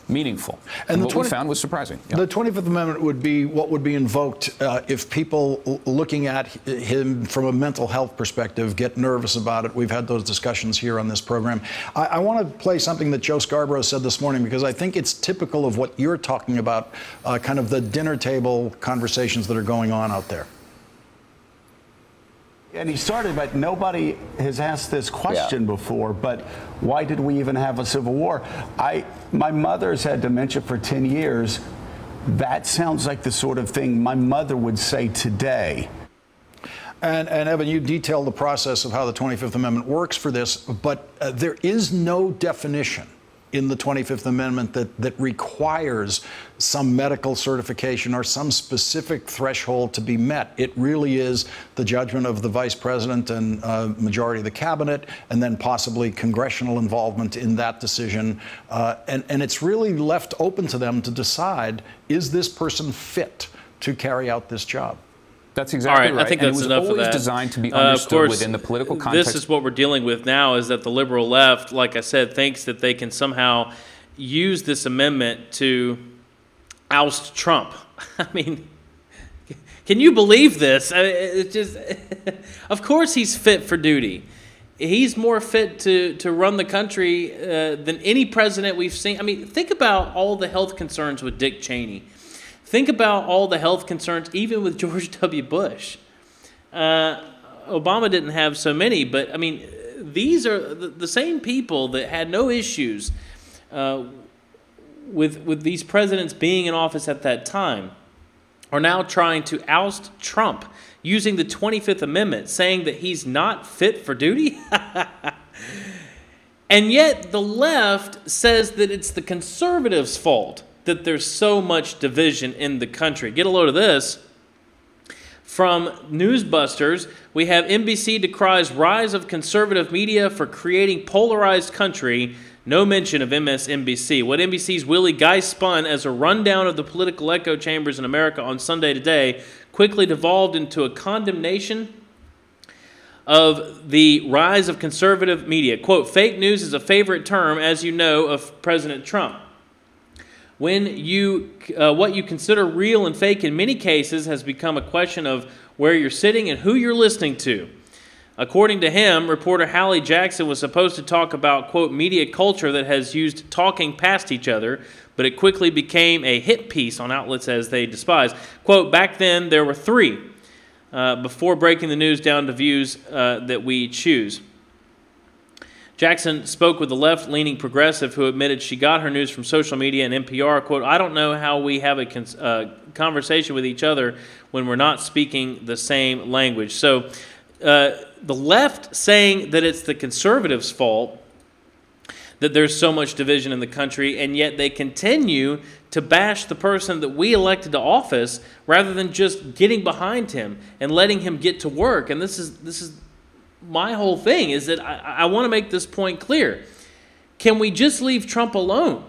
meaningful. And what we found was surprising. Yeah. The 25th Amendment would be what would be invoked if people looking at him from a mental health perspective get nervous about it. We've had those discussions here on this program. I want to play something that Joe Scarborough said this morning because I think it's typical of what you're talking about, kind of the dinner table conversations that are going on out there. And he started, but nobody has asked this question before, but why did we even have a civil war? My mother's had dementia for 10 years. That sounds like the sort of thing my mother would say today. And Evan, you detailed the process of how the 25th Amendment works for this, but there is no definition in the 25th Amendment that requires some medical certification or some specific threshold to be met. It really is the judgment of the vice president and majority of the cabinet, and then possibly congressional involvement in that decision. And it's really left open to them to decide, is this person fit to carry out this job? That's exactly right. I think that's enough of that. It was always designed to be understood within the political context. This is what we're dealing with now, is that the liberal left, like I said, thinks that they can somehow use this amendment to oust Trump. I mean, can you believe this? I mean, it's just, of course he's fit for duty. He's more fit to run the country than any president we've seen. I mean, think about all the health concerns with Dick Cheney. Think about all the health concerns, even with George W. Bush. Obama didn't have so many, but, I mean, these are the same people that had no issues with these presidents being in office at that time are now trying to oust Trump using the 25th Amendment, saying that he's not fit for duty. And yet the left says that it's the conservatives' fault that there's so much division in the country. Get a load of this. From Newsbusters, we have NBC decries rise of conservative media for creating polarized country. No mention of MSNBC. What NBC's Willie Guy spun as a rundown of the political echo chambers in America on Sunday Today quickly devolved into a condemnation of the rise of conservative media. Quote, fake news is a favorite term, as you know, of President Trump. When what you consider real and fake in many cases has become a question of where you're sitting and who you're listening to. According to him, reporter Hallie Jackson was supposed to talk about, quote, media culture that has used talking past each other, but it quickly became a hit piece on outlets as they despise. Quote, back then there were three. Before breaking the news down to views that we choose. Jackson spoke with the left-leaning progressive who admitted she got her news from social media and NPR. Quote, I don't know how we have a conversation with each other when we're not speaking the same language. So the left saying that it's the conservatives' fault that there's so much division in the country, and yet they continue to bash the person that we elected to office rather than just getting behind him and letting him get to work. And this is my whole thing, is that I want to make this point clear. Can we just leave Trump alone?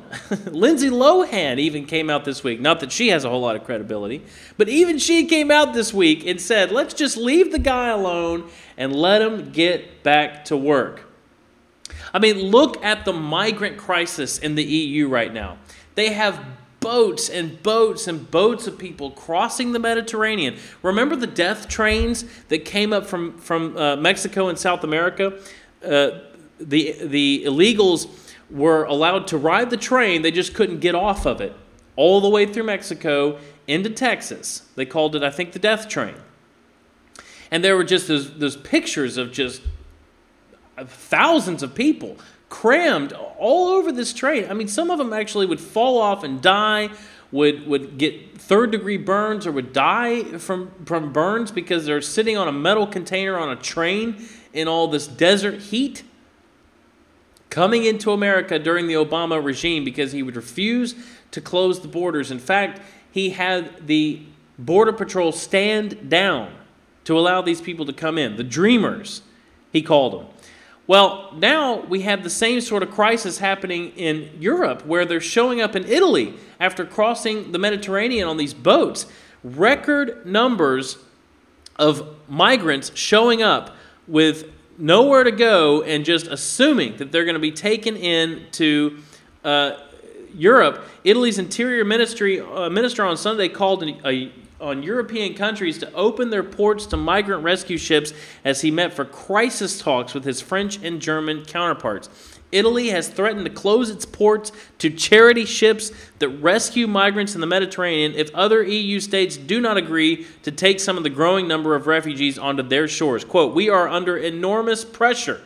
Lindsay Lohan even came out this week. Not that she has a whole lot of credibility, but even she came out this week and said, let's just leave the guy alone and let him get back to work. I mean, look at the migrant crisis in the EU right now. They have boats and boats and boats of people crossing the Mediterranean. Remember the death trains that came up from Mexico and South America? The illegals were allowed to ride the train. They just couldn't get off of it all the way through Mexico into Texas. They called it, I think, the death train. And there were just those pictures of just thousands of people crammed all over this train. I mean, some of them actually would fall off and die, would get third-degree burns, or would die from burns because they're sitting on a metal container on a train in all this desert heat. Coming into America during the Obama regime because he would refuse to close the borders. In fact, he had the Border Patrol stand down to allow these people to come in. The dreamers, he called them. Well, now we have the same sort of crisis happening in Europe, where they're showing up in Italy after crossing the Mediterranean on these boats. Record numbers of migrants showing up with nowhere to go and just assuming that they're going to be taken into Europe. Italy's interior minister on Sunday called on European countries to open their ports to migrant rescue ships as he met for crisis talks with his French and German counterparts. Italy has threatened to close its ports to charity ships that rescue migrants in the Mediterranean if other EU states do not agree to take some of the growing number of refugees onto their shores. Quote, we are under enormous pressure,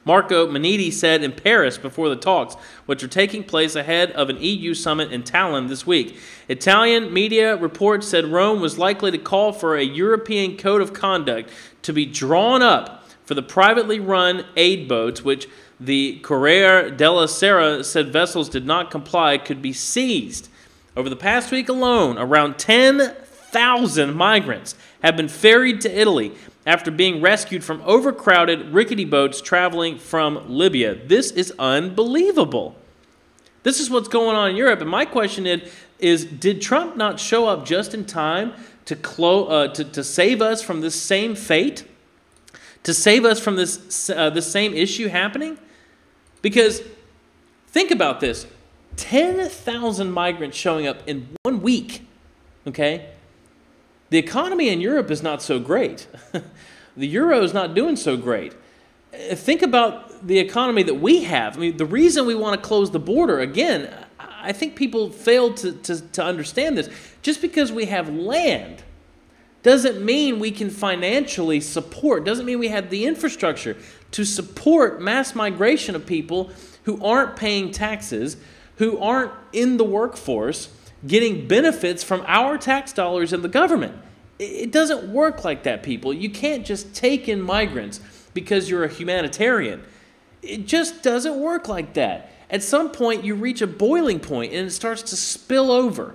Marco Maniti said in Paris before the talks, which are taking place ahead of an EU summit in Tallinn this week. Italian media reports said Rome was likely to call for a European code of conduct to be drawn up for the privately run aid boats, which the Corriere della Sera said vessels did not comply could be seized. Over the past week alone, around 10,000 migrants have been ferried to Italy after being rescued from overcrowded, rickety boats traveling from Libya. This is unbelievable. This is what's going on in Europe. And my question is did Trump not show up just in time to save us from this same fate? To save us from this same issue happening? Because think about this. 10,000 migrants showing up in 1 week, okay? The economy in Europe is not so great. The euro is not doing so great. Think about the economy that we have. I mean, the reason we want to close the border, again, I think people fail to understand this. Just because we have land doesn't mean we can financially support, doesn't mean we have the infrastructure to support mass migration of people who aren't paying taxes, who aren't in the workforce, getting benefits from our tax dollars and the government. It doesn't work like that, people. You can't just take in migrants because you're a humanitarian. It just doesn't work like that. At some point, you reach a boiling point and it starts to spill over.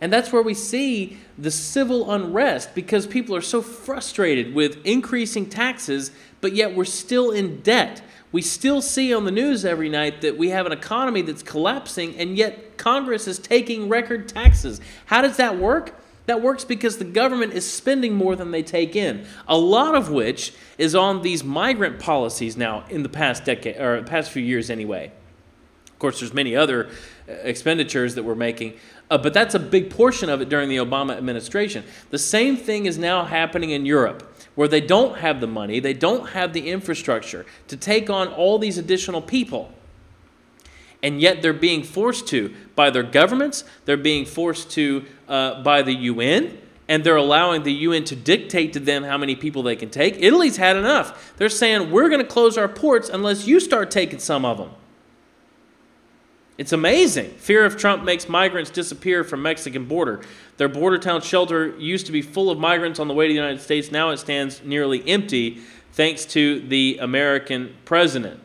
And that's where we see the civil unrest, because people are so frustrated with increasing taxes, but yet we're still in debt. We still see on the news every night that we have an economy that's collapsing, and yet Congress is taking record taxes. How does that work? That works because the government is spending more than they take in, a lot of which is on these migrant policies now in the past decade, or past few years anyway. Of course, there's many other expenditures that we're making, but that's a big portion of it during the Obama administration. The same thing is now happening in Europe, where they don't have the money, they don't have the infrastructure to take on all these additional people. And yet they're being forced to by their governments, they're being forced to by the UN, and they're allowing the UN to dictate to them how many people they can take. Italy's had enough. They're saying, we're going to close our ports unless you start taking some of them. It's amazing. Fear of Trump makes migrants disappear from Mexican border. Their border town shelter used to be full of migrants on the way to the United States. Now it stands nearly empty thanks to the American president.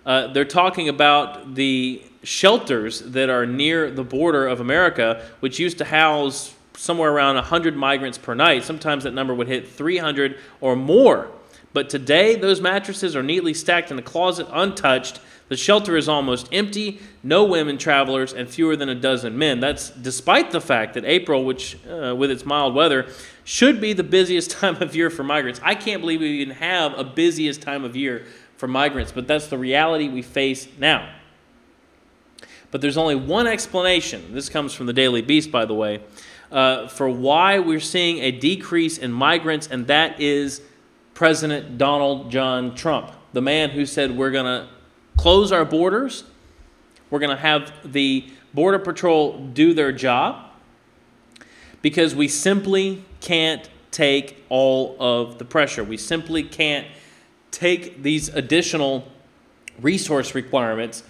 They're talking about the shelters that are near the border of America, which used to house somewhere around 100 migrants per night. Sometimes that number would hit 300 or more. But today, those mattresses are neatly stacked in a closet, untouched. The shelter is almost empty, no women travelers, and fewer than a dozen men. That's despite the fact that April, which with its mild weather, should be the busiest time of year for migrants. I can't believe we even have a busiest time of year for migrants, but that's the reality we face now. But there's only one explanation. This comes from the Daily Beast, by the way, for why we're seeing a decrease in migrants, and that is President Donald John Trump, the man who said we're going to close our borders, we're going to have the Border Patrol do their job, because we simply can't take all of the pressure. We simply can't take these additional resource requirements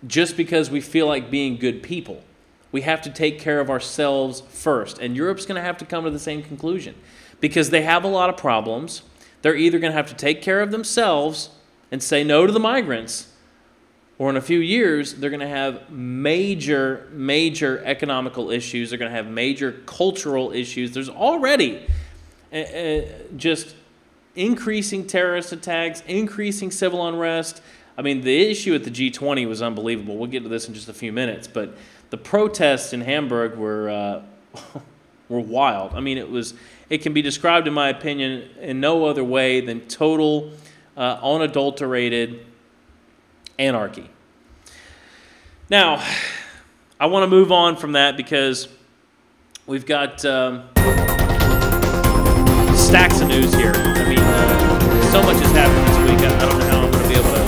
just because we feel like being good people. We have to take care of ourselves first. And Europe's going to have to come to the same conclusion, because they have a lot of problems. They're either going to have to take care of themselves and say no to the migrants, or in a few years, they're going to have major, major economical issues. They're going to have major cultural issues. There's already just increasing terrorist attacks, increasing civil unrest. I mean, the issue at the G20 was unbelievable. We'll get to this in just a few minutes. But the protests in Hamburg were wild. I mean, it can be described, in my opinion, in no other way than total, unadulterated anarchy. Now, I want to move on from that, because we've got stacks of news here. I mean, so much has happened this week. I don't know how I'm going to be able to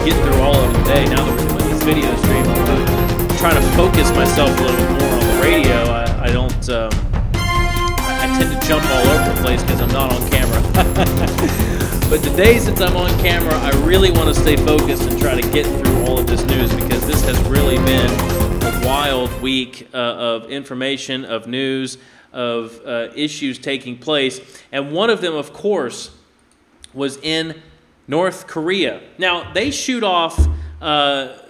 get through all of it today. Now that we're doing this video stream, I'm trying to focus myself a little bit more on the radio. I tend to jump all over the place because I'm not on camera. But today, since I'm on camera, I really want to stay focused and try to get through all of this news, because this has really been a wild week of information, of news, of issues taking place. And one of them, of course, was in North Korea. Now, they shoot off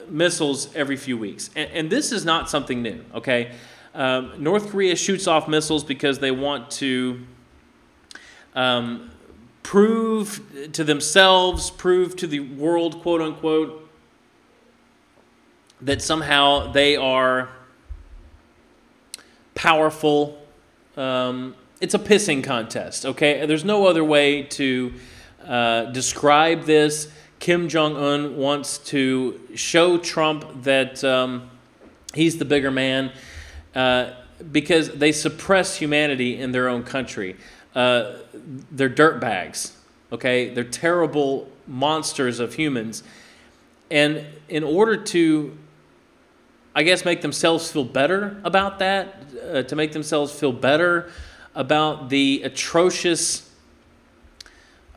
missiles every few weeks. And this is not something new, okay? North Korea shoots off missiles because they want to prove to themselves, prove to the world, quote unquote, that somehow they are powerful. It's a pissing contest, okay? There's no other way to describe this. Kim Jong-un wants to show Trump that he's the bigger man, because they suppress humanity in their own country. They're dirtbags, okay? They're terrible monsters of humans. And in order to, I guess, make themselves feel better about that, to make themselves feel better about the atrocious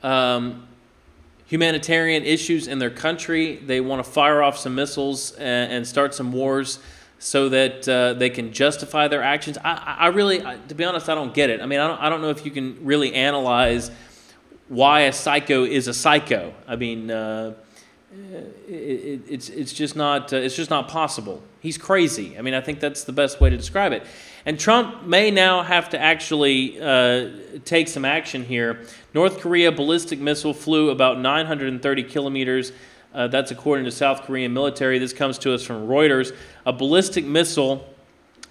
humanitarian issues in their country, they want to fire off some missiles and start some wars so that they can justify their actions. I really, to be honest, I don't get it. I mean, I don't know if you can really analyze why a psycho is a psycho. I mean, it's just not possible. He's crazy. I mean, I think that's the best way to describe it. And Trump may now have to actually take some action here. North Korea ballistic missile flew about 930 kilometers. That's according to South Korean military. This comes to us from Reuters. A ballistic missile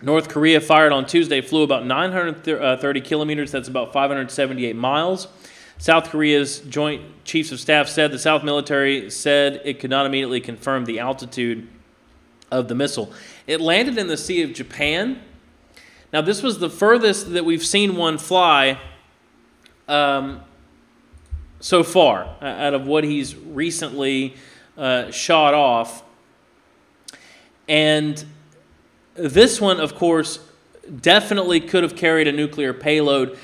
North Korea fired on Tuesday flew about 930 kilometers. That's about 578 miles. South Korea's Joint Chiefs of Staff said the South military said it could not immediately confirm the altitude of the missile. It landed in the Sea of Japan. Now, this was the furthest that we've seen one fly so far out of what he's recently shot off. And this one, of course, definitely could have carried a nuclear payload.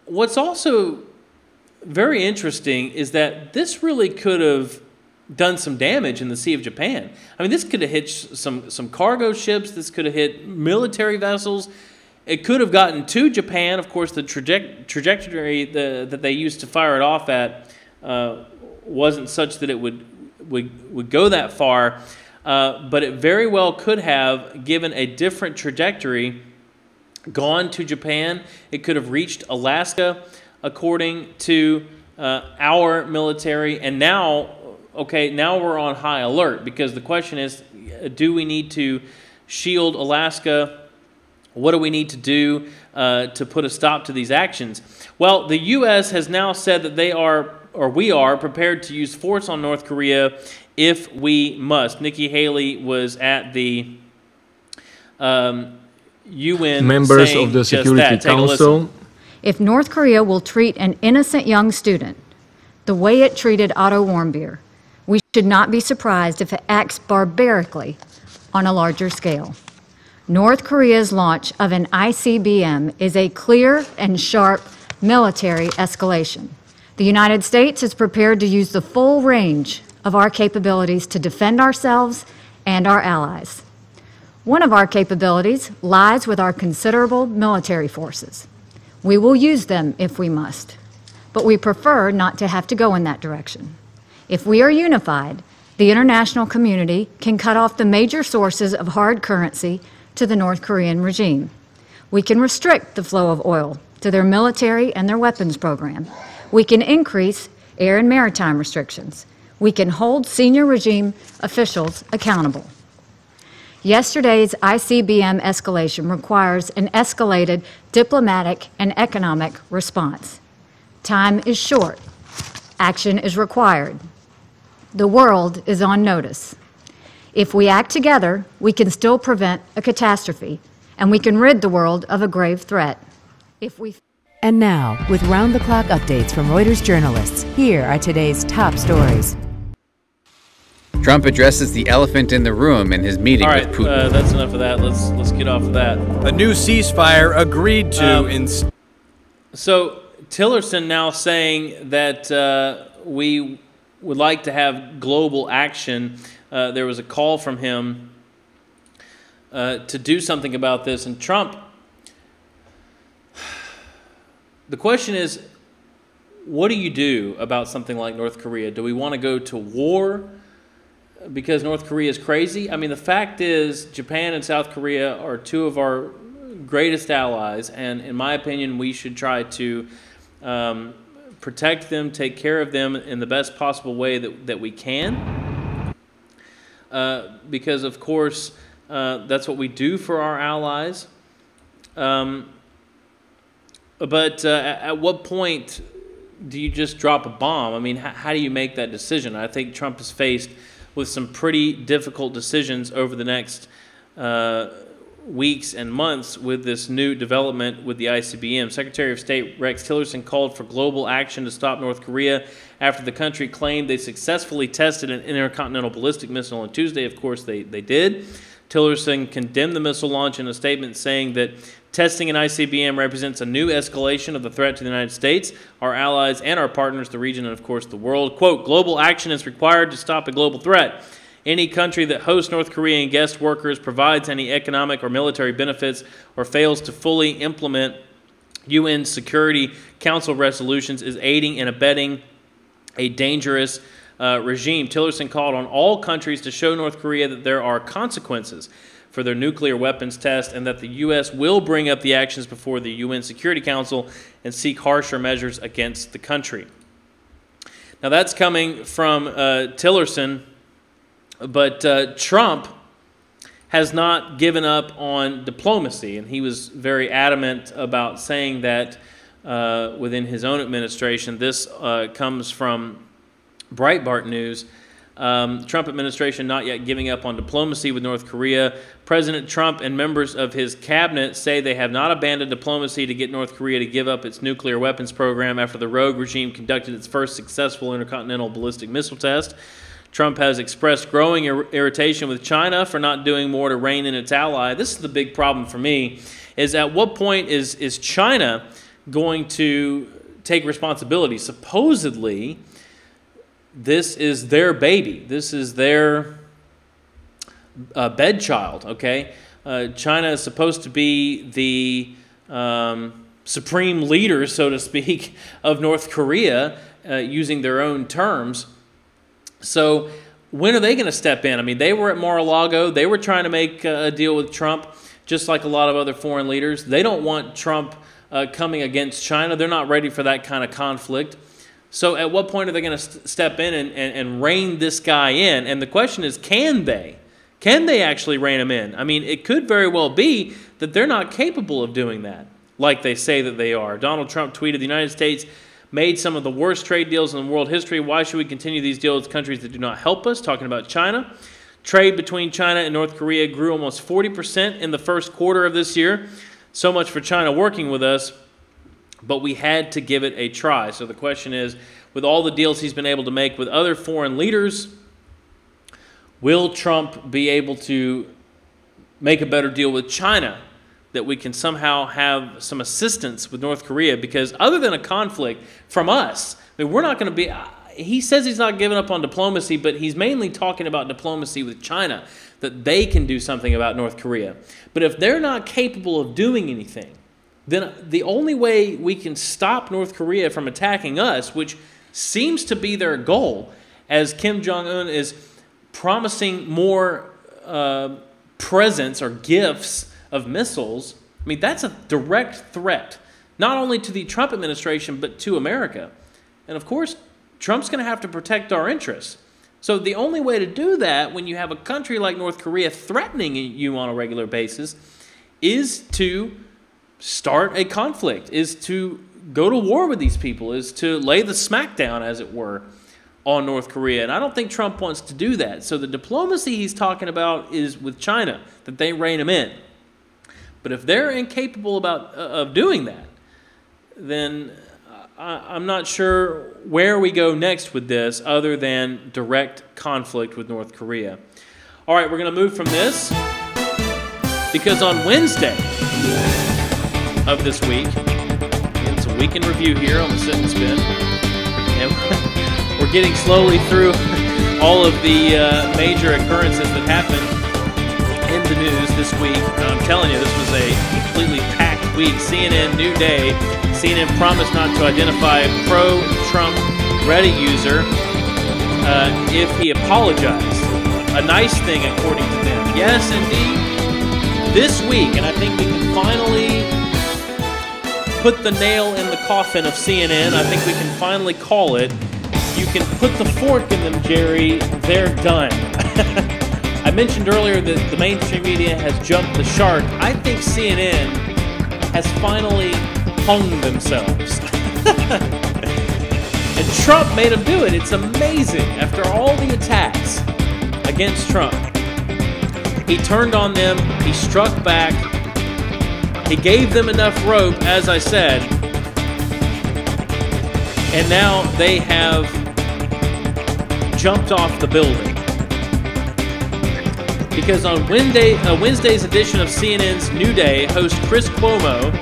What's also very interesting is that this really could have done some damage in the Sea of Japan. I mean, this could have hit some cargo ships. This could have hit military vessels. It could have gotten to Japan. Of course, the trajectory that they used to fire it off at wasn't such that it would go that far. But it very well could have, given a different trajectory, gone to Japan. It could have reached Alaska, according to our military. And now, okay, now we're on high alert, because the question is, do we need to shield Alaska? What do we need to do to put a stop to these actions? Well, the U.S. has now said that they are, or we are, prepared to use force on North Korea if we must. Nikki Haley was at the UN members of the Security Council. If North Korea will treat an innocent young student the way it treated Otto Warmbier, we should not be surprised if it acts barbarically on a larger scale. North Korea's launch of an ICBM is a clear and sharp military escalation. The United States is prepared to use the full range of our capabilities to defend ourselves and our allies. One of our capabilities lies with our considerable military forces. We will use them if we must, but we prefer not to have to go in that direction. If we are unified, the international community can cut off the major sources of hard currency to the North Korean regime. We can restrict the flow of oil to their military and their weapons program. We can increase air and maritime restrictions. We can hold senior regime officials accountable. Yesterday's ICBM escalation requires an escalated diplomatic and economic response. Time is short. Action is required. The world is on notice. If we act together, we can still prevent a catastrophe, and we can rid the world of a grave threat. And now, with round-the-clock updates from Reuters journalists, here are today's top stories. Trump addresses the elephant in the room in his meeting with Putin. All right, that's enough of that. Let's get off of that. A new ceasefire agreed to So Tillerson now saying that we would like to have global action. There was a call from him to do something about this. And Trump, the question is, what do you do about something like North Korea? Do we want to go to war because North Korea is crazy? I mean, the fact is Japan and South Korea are two of our greatest allies. And in my opinion, we should try to protect them, take care of them in the best possible way that we can. Because, of course, that's what we do for our allies. But at what point do you just drop a bomb? I mean, how do you make that decision? I think Trump is faced with some pretty difficult decisions over the next weeks and months with this new development with the ICBM. Secretary of State Rex Tillerson called for global action to stop North Korea after the country claimed they successfully tested an intercontinental ballistic missile on Tuesday. Of course, they did. Tillerson condemned the missile launch in a statement saying that testing an ICBM represents a new escalation of the threat to the United States, our allies, and our partners, the region, and of course the world. Quote, global action is required to stop a global threat. Any country that hosts North Korean guest workers, provides any economic or military benefits, or fails to fully implement UN Security Council resolutions is aiding and abetting a dangerous regime. Tillerson called on all countries to show North Korea that there are consequences for their nuclear weapons test and that the U.S. will bring up the actions before the UN Security Council and seek harsher measures against the country. Now that's coming from Tillerson, but Trump has not given up on diplomacy, and he was very adamant about saying that within his own administration. This comes from Breitbart News. Trump administration not yet giving up on diplomacy with North Korea. President Trump and members of his cabinet say they have not abandoned diplomacy to get North Korea to give up its nuclear weapons program after the rogue regime conducted its first successful intercontinental ballistic missile test. Trump has expressed growing irritation with China for not doing more to rein in its ally. This is the big problem for me, is at what point is China going to take responsibility? Supposedly, this is their baby. This is their bedchild, okay? China is supposed to be the supreme leader, so to speak, of North Korea, using their own terms. So when are they going to step in? I mean, they were at Mar-a-Lago. They were trying to make a deal with Trump, just like a lot of other foreign leaders. They don't want Trump coming against China. They're not ready for that kind of conflict. So at what point are they going to step in and rein this guy in? And the question is, can they? Can they actually rein him in? I mean, it could very well be that they're not capable of doing that, like they say that they are. Donald Trump tweeted, "The United States made some of the worst trade deals in world history. Why should we continue these deals with countries that do not help us?" Talking about China. Trade between China and North Korea grew almost 40% in the first quarter of this year. So much for China working with us, but we had to give it a try. So the question is, with all the deals he's been able to make with other foreign leaders, will Trump be able to make a better deal with China, that we can somehow have some assistance with North Korea? Because other than a conflict from us, I mean, we're not going to be... He says he's not giving up on diplomacy, but he's mainly talking about diplomacy with China, that they can do something about North Korea. But if they're not capable of doing anything, then the only way we can stop North Korea from attacking us, which seems to be their goal, as Kim Jong-un is promising more presents or gifts of missiles, I mean, that's a direct threat, not only to the Trump administration, but to America. And of course, Trump's going to have to protect our interests. So the only way to do that when you have a country like North Korea threatening you on a regular basis is to start a conflict, is to go to war with these people, is to lay the smackdown, as it were, on North Korea. And I don't think Trump wants to do that. So the diplomacy he's talking about is with China, that they rein him in. But if they're incapable of doing that, then I'm not sure where we go next with this other than direct conflict with North Korea. All right, we're going to move from this because on Wednesday of this week, it's a week in review here on the Sit and Spin, and we're getting slowly through all of the major occurrences that happened in the news this week. I'm telling you, this was a completely packed week. CNN, New Day. CNN promised not to identify a pro-Trump Reddit user if he apologized. A nice thing, according to them. Yes, indeed. This week, and I think we can finally put the nail in the coffin of CNN. I think we can finally call it. You can put the fork in them, Jerry. They're done. I mentioned earlier that the mainstream media has jumped the shark. I think CNN has finally hung themselves. And Trump made them do it. It's amazing. After all the attacks against Trump, he turned on them. He struck back. He gave them enough rope, as I said. And now they have jumped off the building. Because on Wednesday's edition of CNN's New Day, host Chris Cuomo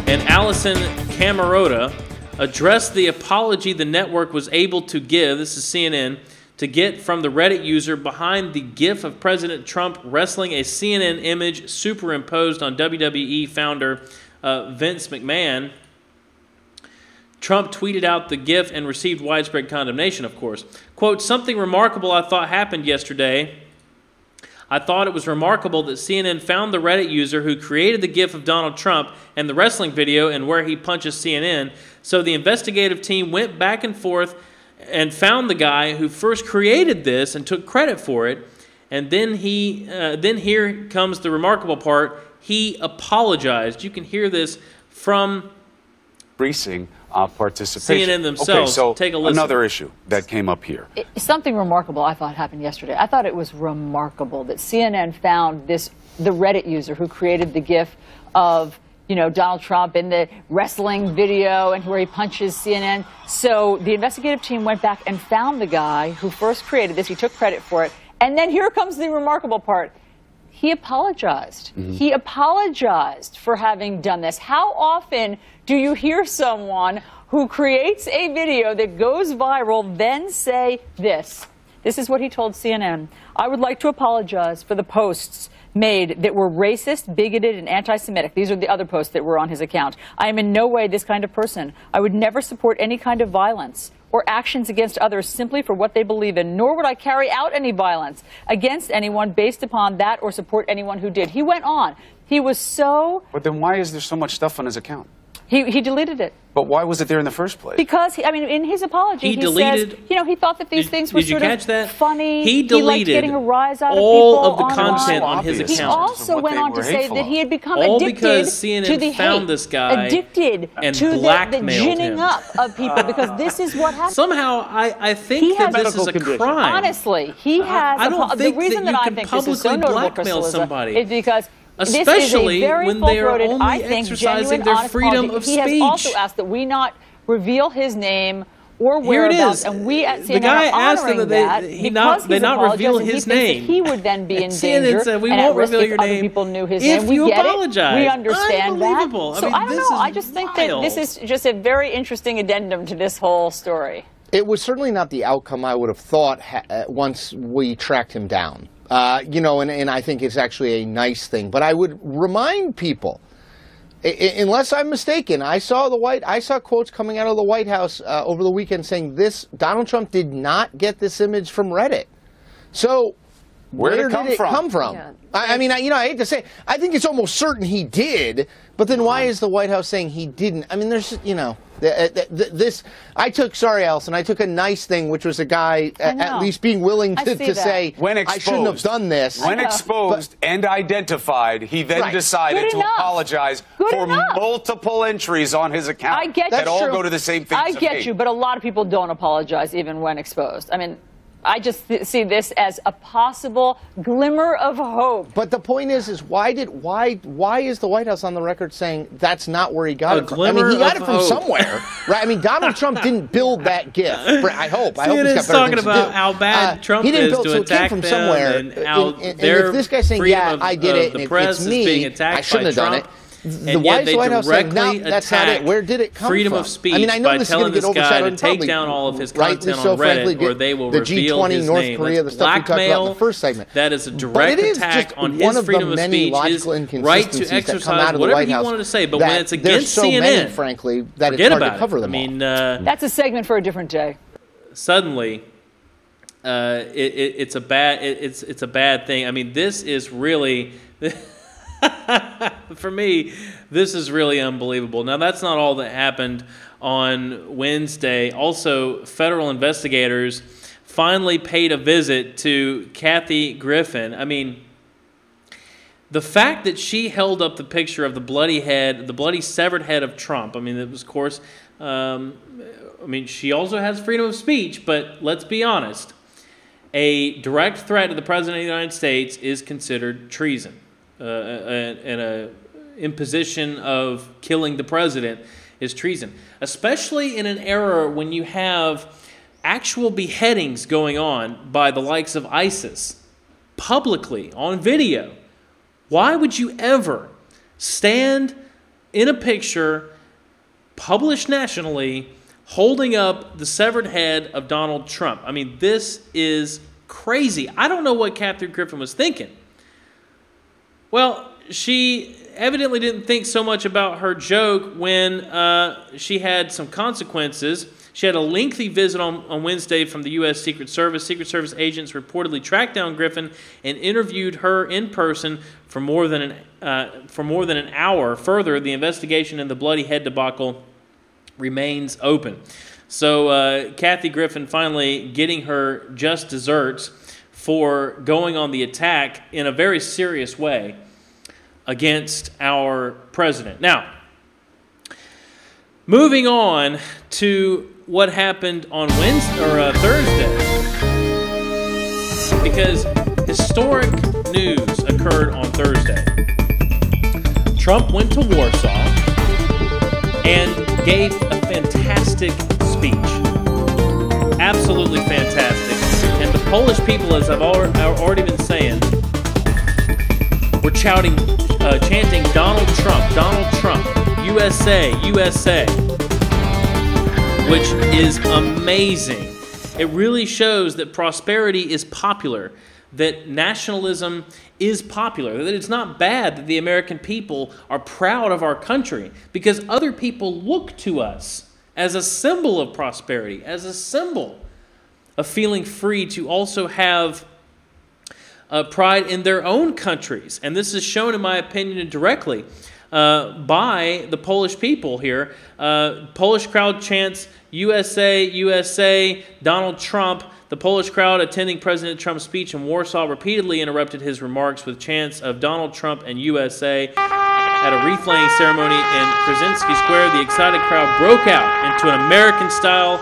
and Allison Camerota addressed the apology the network was able to give, this is CNN, to get from the Reddit user behind the gif of President Trump wrestling a CNN image superimposed on WWE founder Vince McMahon. Trump tweeted out the GIF and received widespread condemnation, of course. Quote, "Something remarkable I thought happened yesterday. I thought it was remarkable that CNN found the Reddit user who created the GIF of Donald Trump and the wrestling video and where he punches CNN. So the investigative team went back and forth and found the guy who first created this and took credit for it. And then then here comes the remarkable part. He apologized." You can hear this from participation. CNN themselves. Okay, so take a listen. Another issue that came up here. Something remarkable I thought happened yesterday. I thought it was remarkable that CNN found the Reddit user who created the GIF of Donald Trump in the wrestling video and where he punches CNN. So the investigative team went back and found the guy who first created this. He took credit for it. And then here comes the remarkable part. He apologized. Mm-hmm. He apologized for having done this. How often do you hear someone who creates a video that goes viral then say this? This is what he told CNN. "I would like to apologize for the posts made that were racist, bigoted, and anti-Semitic." These are the other posts that were on his account. "I am in no way this kind of person. I would never support any kind of violence or actions against others simply for what they believe in, nor would I carry out any violence against anyone based upon that or support anyone who did." He went on. He was so... But then why is there so much stuff on his account? He deleted it. But why was it there in the first place? Because, in his apology, he deleted, says, he thought that these things were sort of funny. He deleted liked getting a rise out of all people of the content on his account. He also went on to say that he had become all addicted because CNN to the found hate, this guy addicted and to the blackmailed ginning him. up of people, because this is what happened. Somehow, I think that this is a crime. Honestly, he has. I don't think the reason that you I can think this is so publicly notable, blackmail somebody. is because especially this is a very when they are full-throated, only I think, exercising genuine, their honest freedom apology. of He speech. has also asked that we not reveal his name or Here it whereabouts, is. and we at CNN The guy are asked honoring that that they because he's not reveal apologized, and his he thinks name. that he would then be in CNN danger said, "We and won't at risk reveal if your other name people knew his if name." We you get apologize. it. We understand that. Unbelievable. So I don't know. I just think that this is just a very interesting addendum to this whole story. It was certainly not the outcome I would have thought once we tracked him down. And I think it's actually a nice thing. But I would remind people, unless I'm mistaken, I saw quotes coming out of the White House over the weekend saying Donald Trump did not get this image from Reddit. So where did it come from? Yeah. I hate to say it. I think it's almost certain he did, but then why is the White House saying he didn't? I mean, there's, I took a nice thing, which was a guy at least being willing to say, when exposed, I shouldn't have done this. When exposed and identified, he then decided to apologize for multiple entries on his account that all go to the same thing. I get you, but a lot of people don't apologize even when exposed. I mean, I just see this as a possible glimmer of hope. But the point is why is the White House on the record saying that's not where he got it from? I mean, he got it from somewhere, right? I mean, Donald Trump didn't build that GIF. I hope he's got better things to do. talking about how bad Trump is to attack them, and how and if this guy's saying, "Yeah, I did it, and it's me, I shouldn't have done it." Why is the White House saying, "No, that's not it"? Where did it come freedom from? of speech I know by this telling is this guy to take public, down all of his content on Reddit, or they will reveal his North name. Korea, the stuff we talked about in the first segment. That is a direct attack on his freedom of speech, his right to exercise whatever he wanted to say. But when it's against CNN, frankly, that it's hard to cover them all. That's a segment for a different day. Suddenly, it's a bad thing. I mean, this is really. For me, this is really unbelievable. Now, that's not all that happened on Wednesday. Also, federal investigators finally paid a visit to Kathy Griffin. I mean, the fact that she held up the picture of the bloody severed head of Trump, I mean, it was, of course, she also has freedom of speech, but let's be honest. A direct threat to the President of the United States is considered treason. And an imposition of killing the president is treason, especially in an era when you have actual beheadings going on by the likes of ISIS publicly on video. Why would you ever stand in a picture published nationally holding up the severed head of Donald Trump? I mean, this is crazy. I don't know what Kathy Griffin was thinking. Well, she evidently didn't think so much about her joke when she had some consequences. She had a lengthy visit on Wednesday from the U.S. Secret Service. Secret Service agents reportedly tracked down Griffin and interviewed her in person for more than an hour. Further, the investigation in the bloody head debacle remains open. So Kathy Griffin finally getting her just desserts for going on the attack in a very serious way against our president. Now, moving on to what happened on Thursday, because historic news occurred on Thursday. Trump went to Warsaw and gave a fantastic speech. Absolutely fantastic. And the Polish people, as I've already been saying, were chanting Donald Trump, USA, USA, which is amazing. It really shows that prosperity is popular, that nationalism is popular, that it's not bad that the American people are proud of our country, because other people look to us as a symbol of prosperity, as a symbol of feeling free to also have pride in their own countries. And this is shown, in my opinion, indirectly by the Polish people here. Polish crowd chants, USA, USA, Donald Trump. The Polish crowd attending President Trump's speech in Warsaw repeatedly interrupted his remarks with chants of Donald Trump and USA. At a wreath-laying ceremony in Krasinski Square, the excited crowd broke out into an American-style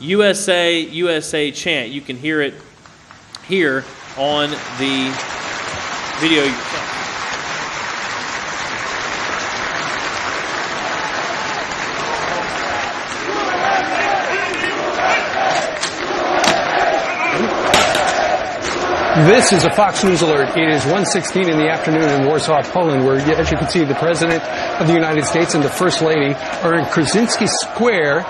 USA, USA chant. You can hear it here on the video yourself. This is a Fox News alert. It is 1:16 in the afternoon in Warsaw, Poland, where, as you can see, the President of the United States and the First Lady are in Krasinski Square.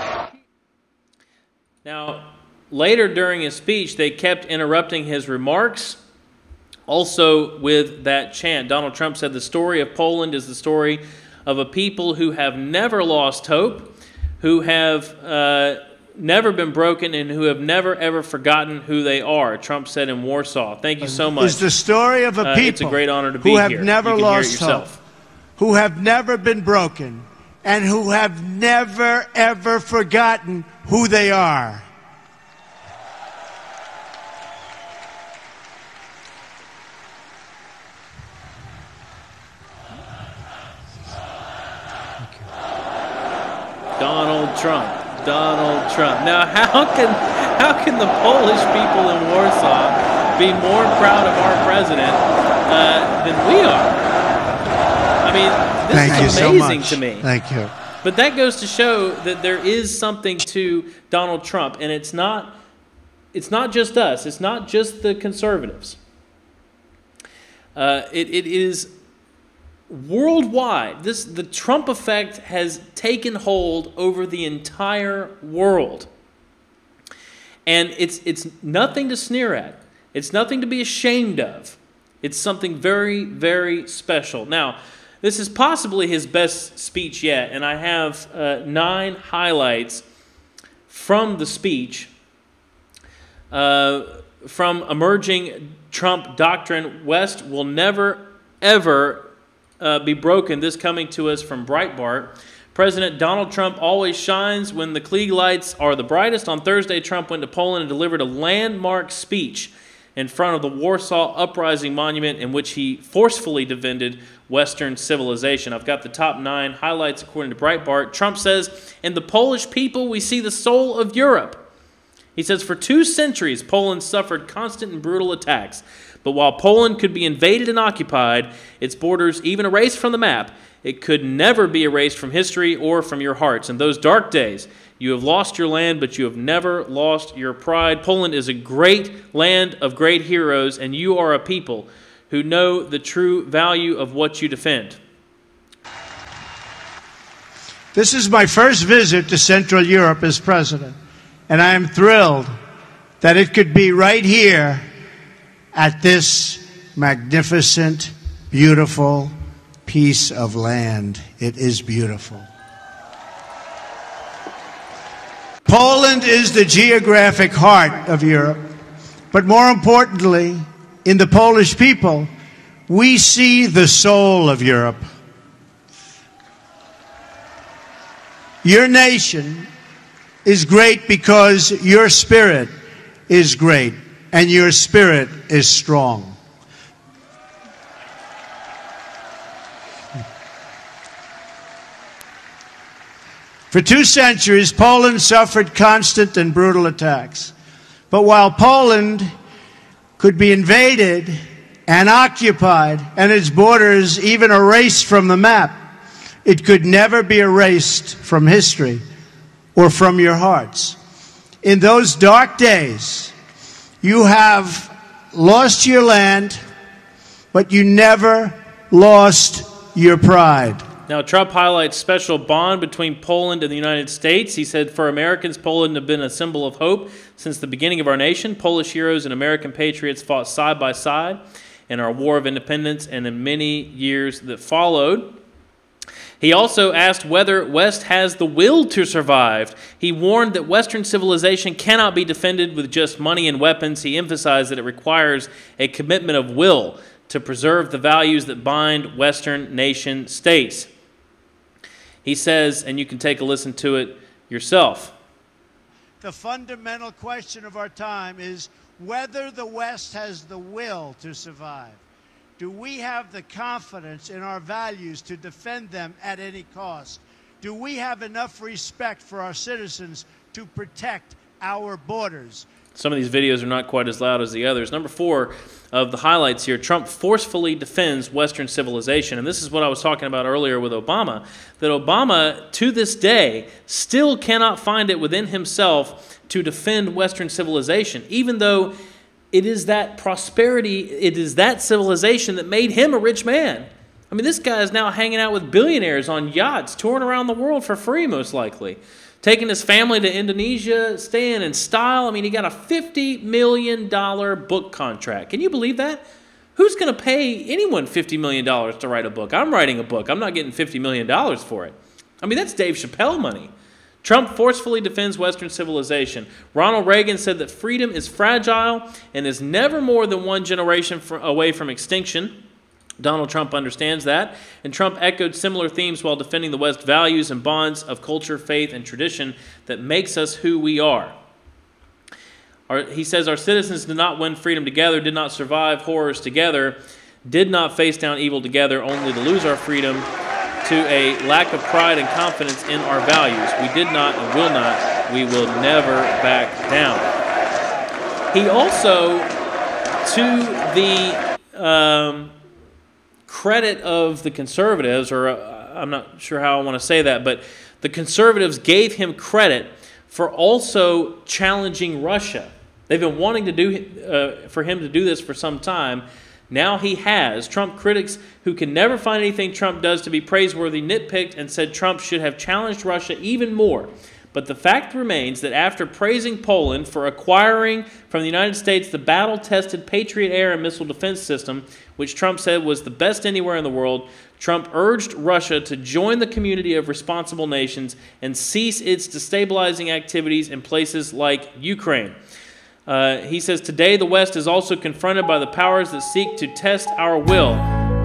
Now, later during his speech, they kept interrupting his remarks, also with that chant. Donald Trump said the story of Poland is the story of a people who have never lost hope, who have never been broken, and who have never, ever forgotten who they are, Trump said in Warsaw. Thank you so much. It's the story of a people it's a great honor to be who have here. never lost hope, who have never been broken, and who have never, ever forgotten who they are. Donald Trump. Donald Trump. Now, how can the Polish people in Warsaw be more proud of our president than we are? I mean, this is amazing to me. Thank you. But that goes to show that there is something to Donald Trump, and it's not just us. It's not just the conservatives. It is worldwide. The Trump effect has taken hold over the entire world. And it's nothing to sneer at. It's nothing to be ashamed of. It's something very, very special. Now, this is possibly his best speech yet, and I have 9 highlights from the speech. From emerging Trump doctrine, West will never, ever be broken. This coming to us from Breitbart. President Donald Trump always shines when the Klieg lights are the brightest. On Thursday, Trump went to Poland and delivered a landmark speech in front of the Warsaw Uprising Monument, in which he forcefully defended Western civilization. I've got the top 9 highlights according to Breitbart. Trump says, "In the Polish people, we see the soul of Europe." He says, "For 2 centuries, Poland suffered constant and brutal attacks. But while Poland could be invaded and occupied, its borders even erased from the map, it could never be erased from history or from your hearts. In those dark days, you have lost your land, but you have never lost your pride. Poland is a great land of great heroes, and you are a people who know the true value of what you defend." This is my first visit to Central Europe as president, and I am thrilled that it could be right here at this magnificent, beautiful piece of land. It is beautiful. Poland is the geographic heart of Europe, but more importantly, in the Polish people, we see the soul of Europe. Your nation is great because your spirit is great and your spirit is strong. For 2 centuries, Poland suffered constant and brutal attacks. But while Poland could be invaded and occupied and its borders even erased from the map, it could never be erased from history or from your hearts. In those dark days, you have lost your land, but you never lost your pride. Now, Trump highlights special bond between Poland and the United States. He said, for Americans, Poland has been a symbol of hope since the beginning of our nation. Polish heroes and American patriots fought side by side in our War of Independence and in many years that followed. He also asked whether West has the will to survive. He warned that Western civilization cannot be defended with just money and weapons. He emphasized that it requires a commitment of will to preserve the values that bind Western nation states. He says, and you can take a listen to it yourself. The fundamental question of our time is whether the West has the will to survive. Do we have the confidence in our values to defend them at any cost? Do we have enough respect for our citizens to protect our borders? Some of these videos are not quite as loud as the others. Number 4 of the highlights here, Trump forcefully defends Western civilization. And this is what I was talking about earlier with Obama, that Obama, to this day, still cannot find it within himself to defend Western civilization, even though it is that prosperity, it is that civilization that made him a rich man. I mean, this guy is now hanging out with billionaires on yachts, touring around the world for free, most likely. Taking his family to Indonesia, staying in style. I mean, he got a $50 million book contract. Can you believe that? Who's going to pay anyone $50 million to write a book? I'm writing a book. I'm not getting $50 million for it. I mean, that's Dave Chappelle money. Trump forcefully defends Western civilization. Ronald Reagan said that freedom is fragile and is never more than one generation away from extinction. Donald Trump understands that, and Trump echoed similar themes while defending the West's values and bonds of culture, faith, and tradition that makes us who we are. He says our citizens did not win freedom together, did not survive horrors together, did not face down evil together, only to lose our freedom to a lack of pride and confidence in our values. We did not and will not. We will never back down. He also, to the credit of the conservatives, or I'm not sure how I want to say that, but the conservatives gave him credit for also challenging Russia. They've been wanting to do for him to do this for some time. Now he has. Trump critics who can never find anything Trump does to be praiseworthy nitpicked and said Trump should have challenged Russia even more. But the fact remains that after praising Poland for acquiring from the United States the battle-tested Patriot air and missile defense system, which Trump said was the best anywhere in the world, Trump urged Russia to join the community of responsible nations and cease its destabilizing activities in places like Ukraine. He says, today the West is also confronted by the powers that seek to test our will,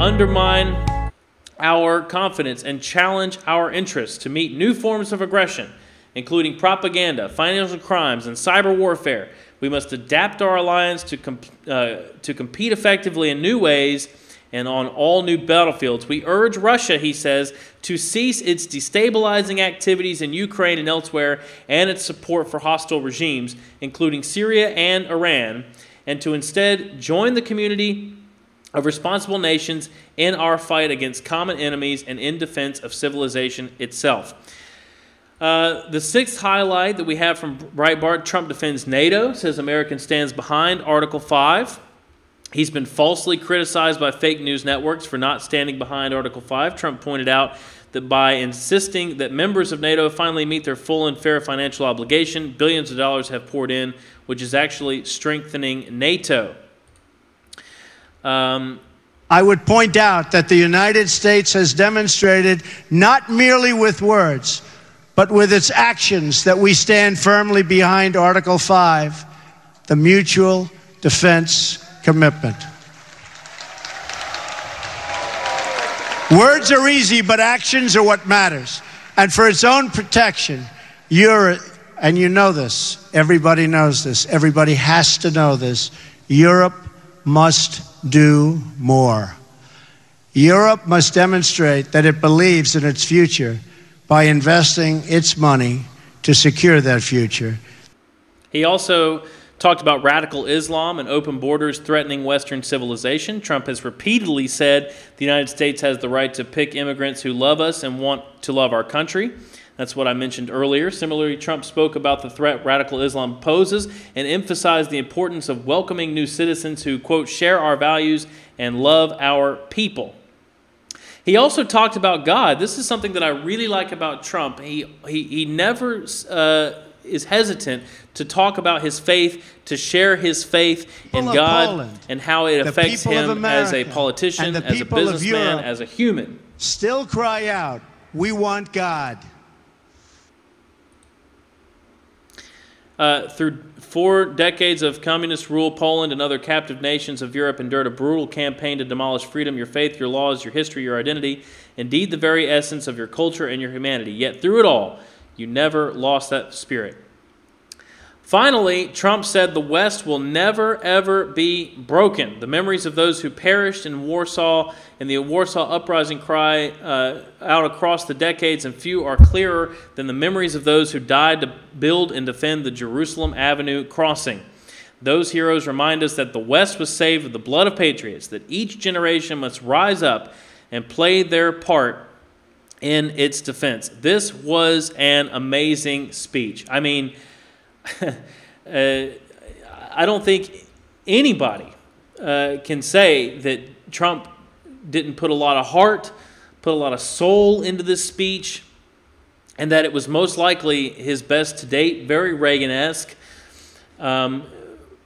undermine our confidence, and challenge our interests to meet new forms of aggression, including propaganda, financial crimes, and cyber warfare. We must adapt our alliance to compete effectively in new ways and on all new battlefields. We urge Russia, he says, to cease its destabilizing activities in Ukraine and elsewhere and its support for hostile regimes, including Syria and Iran, and to instead join the community of responsible nations in our fight against common enemies and in defense of civilization itself. The sixth highlight that we have from Breitbart, Trump defends NATO, says America stands behind Article 5. He's been falsely criticized by fake news networks for not standing behind Article 5. Trump pointed out that by insisting that members of NATO finally meet their full and fair financial obligation, billions of dollars have poured in, which is actually strengthening NATO. I I would point out that the United States has demonstrated, not merely with words, but with its actions, that we stand firmly behind Article 5, the mutual defense commitment. Words are easy, but actions are what matters. And for its own protection, and you know this, everybody knows this, everybody has to know this, Europe must do more. Europe must demonstrate that it believes in its future by investing its money to secure that future. He also talked about radical Islam and open borders threatening Western civilization. Trump has repeatedly said the United States has the right to pick immigrants who love us and want to love our country. That's what I mentioned earlier. Similarly, Trump spoke about the threat radical Islam poses and emphasized the importance of welcoming new citizens who, quote, share our values and love our people. He also talked about God. This is something that I really like about Trump. He never is hesitant to talk about his faith, to share his faith in God Poland, and how it affects him as a politician, as a businessman, as a human. Still cry out, we want God. Through 4 decades of communist rule, Poland and other captive nations of Europe endured a brutal campaign to demolish freedom, your faith, your laws, your history, your identity, indeed the very essence of your culture and your humanity. Yet through it all, you never lost that spirit. Finally, Trump said the West will never, ever be broken. The memories of those who perished in Warsaw and the Warsaw Uprising cry out across the decades, and few are clearer than the memories of those who died to build and defend the Jerusalem Avenue crossing. Those heroes remind us that the West was saved with the blood of patriots, that each generation must rise up and play their part in its defense. This was an amazing speech. I mean, I don't think anybody can say that Trump didn't put a lot of heart, put a lot of soul into this speech, and that it was most likely his best to date, very Reagan-esque,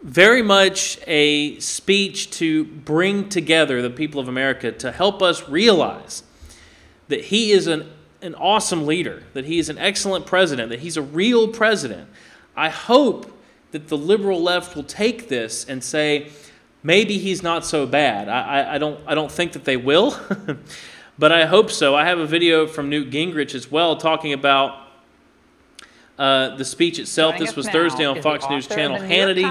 very much a speech to bring together the people of America, to help us realize that he is an awesome leader, that he is an excellent president, that he's a real president. I hope that the liberal left will take this and say, maybe he's not so bad. I don't think that they will, but I hope so. I have a video from Newt Gingrich as well talking about the speech itself. This was Thursday on Fox News Channel. Hannity,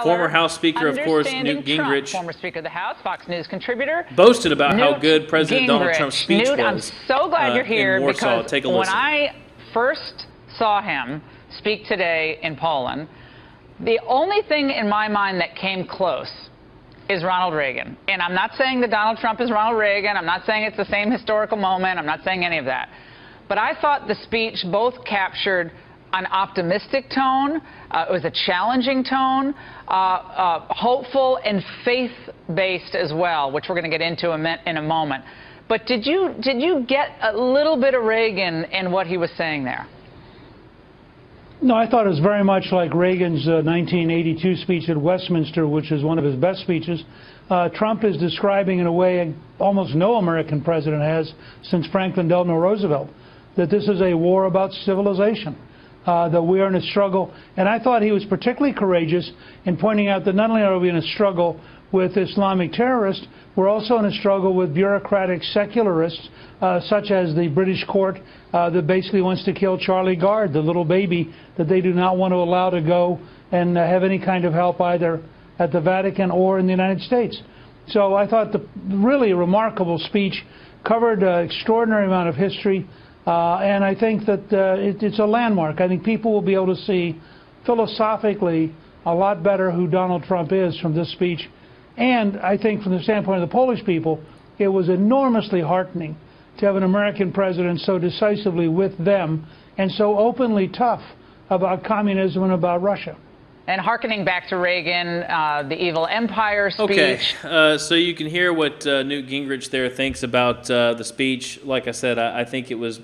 former House Speaker, of course, Newt Gingrich, former Speaker of the House, Fox News contributor, boasted about how good President Donald Trump's speech was. I'm so glad you're here in Warsaw. because Take a when listen. I first saw him speak today in Poland, the only thing in my mind that came close is Ronald Reagan. And I'm not saying that Donald Trump is Ronald Reagan. I'm not saying it's the same historical moment. I'm not saying any of that. But I thought the speech both captured an optimistic tone, it was a challenging tone, hopeful and faith-based as well, which we're going to get into in a moment. But did you get a little bit of Reagan in what he was saying there? No, I thought it was very much like Reagan's 1982 speech at Westminster, which is one of his best speeches. Trump is describing in a way almost no American president has since Franklin Delano Roosevelt, that this is a war about civilization, that we are in a struggle. And I thought he was particularly courageous in pointing out that not only are we in a struggle with Islamic terrorists, we're also in a struggle with bureaucratic secularists, such as the British court that basically wants to kill Charlie Gard, the little baby that they do not want to allow to go and have any kind of help either at the Vatican or in the United States. So I thought the really remarkable speech covered an extraordinary amount of history, and I think that it's a landmark. I think people will be able to see philosophically a lot better who Donald Trump is from this speech. And I think from the standpoint of the Polish people, it was enormously heartening to have an American president so decisively with them and so openly tough about communism and about Russia. And hearkening back to Reagan, the evil empire speech. Okay, so you can hear what Newt Gingrich there thinks about the speech. Like I said, I think it was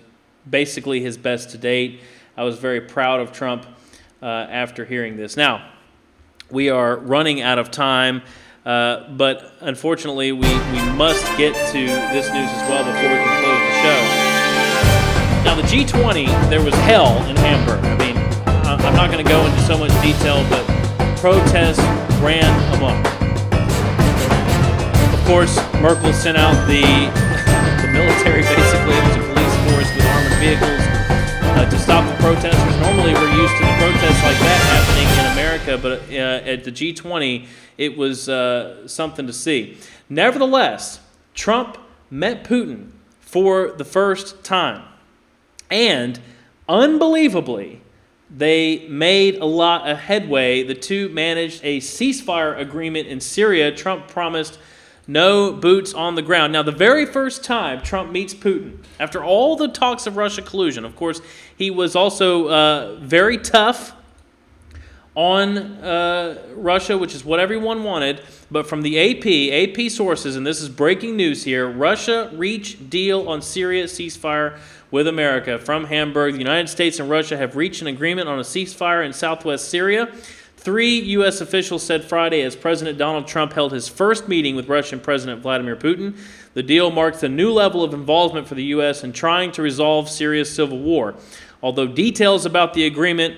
basically his best to date. I was very proud of Trump after hearing this. Now, we are running out of time. But unfortunately, we must get to this news as well before we can close the show. Now, the G20, there was hell in Hamburg. I mean, I'm not going to go into so much detail, but protests ran amok. Of course, Merkel sent out the military, basically. It was a police force with armored vehicles to stop the protesters. Normally, we're used to the protests like that happening in America, but at the G20, it was something to see. Nevertheless, Trump met Putin for the first time. And unbelievably, they made a lot of headway. The two managed a ceasefire agreement in Syria. Trump promised no boots on the ground. Now, the very first time Trump meets Putin, after all the talks of Russia collusion, of course, he was also very tough on Russia, which is what everyone wanted. But from the AP sources, and this is breaking news here, Russia reached deal on Syria ceasefire with America. From Hamburg, the United States and Russia have reached an agreement on a ceasefire in southwest Syria. 3 U.S. officials said Friday as President Donald Trump held his first meeting with Russian President Vladimir Putin. The deal marks a new level of involvement for the U.S. in trying to resolve Syria's civil war. Although details about the agreement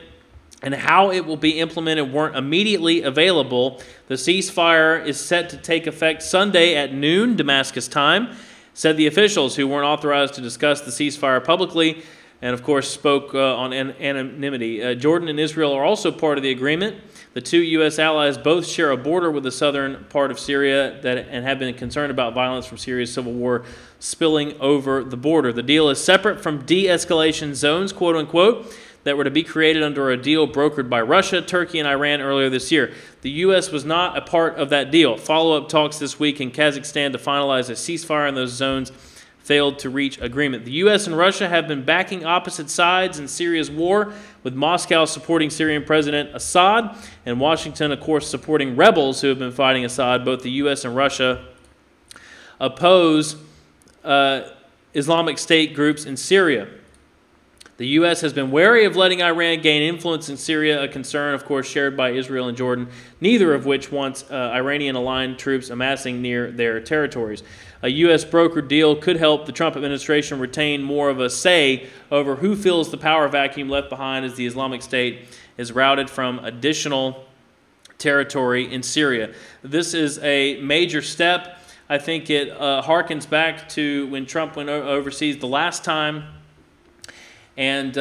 and how it will be implemented weren't immediately available, the ceasefire is set to take effect Sunday at noon, Damascus time, said the officials who weren't authorized to discuss the ceasefire publicly and, of course, spoke on anonymity. Jordan and Israel are also part of the agreement. The two U.S. allies both share a border with the southern part of Syria and have been concerned about violence from Syria's civil war spilling over the border. The deal is separate from de-escalation zones, quote-unquote, that were to be created under a deal brokered by Russia, Turkey, and Iran earlier this year. The U.S. was not a part of that deal. Follow-up talks this week in Kazakhstan to finalize a ceasefire in those zones failed to reach agreement. The U.S. and Russia have been backing opposite sides in Syria's war, with Moscow supporting Syrian President Assad and Washington, of course, supporting rebels who have been fighting Assad. Both the U.S. and Russia oppose Islamic State groups in Syria. The U.S. has been wary of letting Iran gain influence in Syria, a concern, of course, shared by Israel and Jordan, neither of which wants Iranian-aligned troops amassing near their territories. A U.S. brokered deal could help the Trump administration retain more of a say over who fills the power vacuum left behind as the Islamic State is routed from additional territory in Syria. This is a major step. I think it harkens back to when Trump went overseas the last time and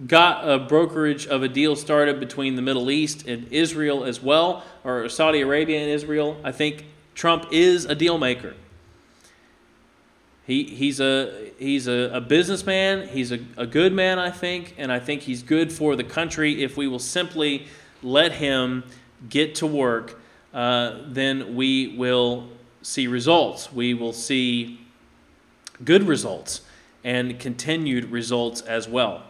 got a brokerage of a deal started between the Middle East and Israel as well, or Saudi Arabia and Israel. I think Trump is a deal maker. He's a businessman. He's a good man, I think, and I think he's good for the country. If we will simply let him get to work, then we will see results. We will see good results and continued results as well.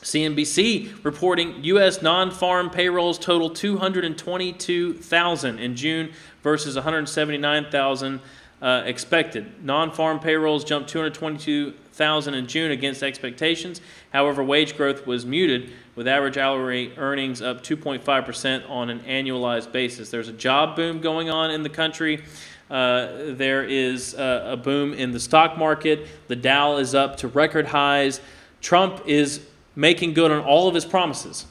CNBC reporting U.S. non-farm payrolls total 222,000 in June versus 179,000 expected. Non-farm payrolls jumped 222,000 in June against expectations. However, wage growth was muted, with average hourly earnings up 2.5% on an annualized basis. There's a job boom going on in the country. There is a boom in the stock market. The Dow is up to record highs. Trump is making good on all of his promises.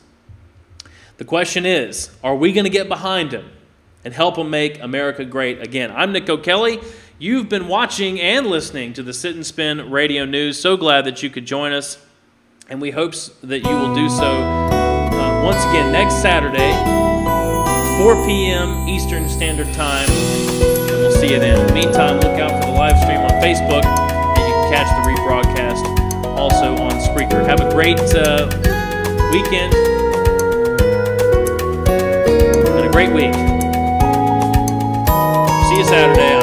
The question is, are we going to get behind him and help him make America great again? I'm Nick O'Kelly. You've been watching and listening to the Sit and Spin Radio News. So glad that you could join us, and we hope that you will do so once again next Saturday, 4 p.m. Eastern Standard Time, and we'll see you then. In the meantime, look out for the live stream on Facebook, and you can catch the rebroadcast also on Spreaker. Have a great weekend and a great week. See you Saturday.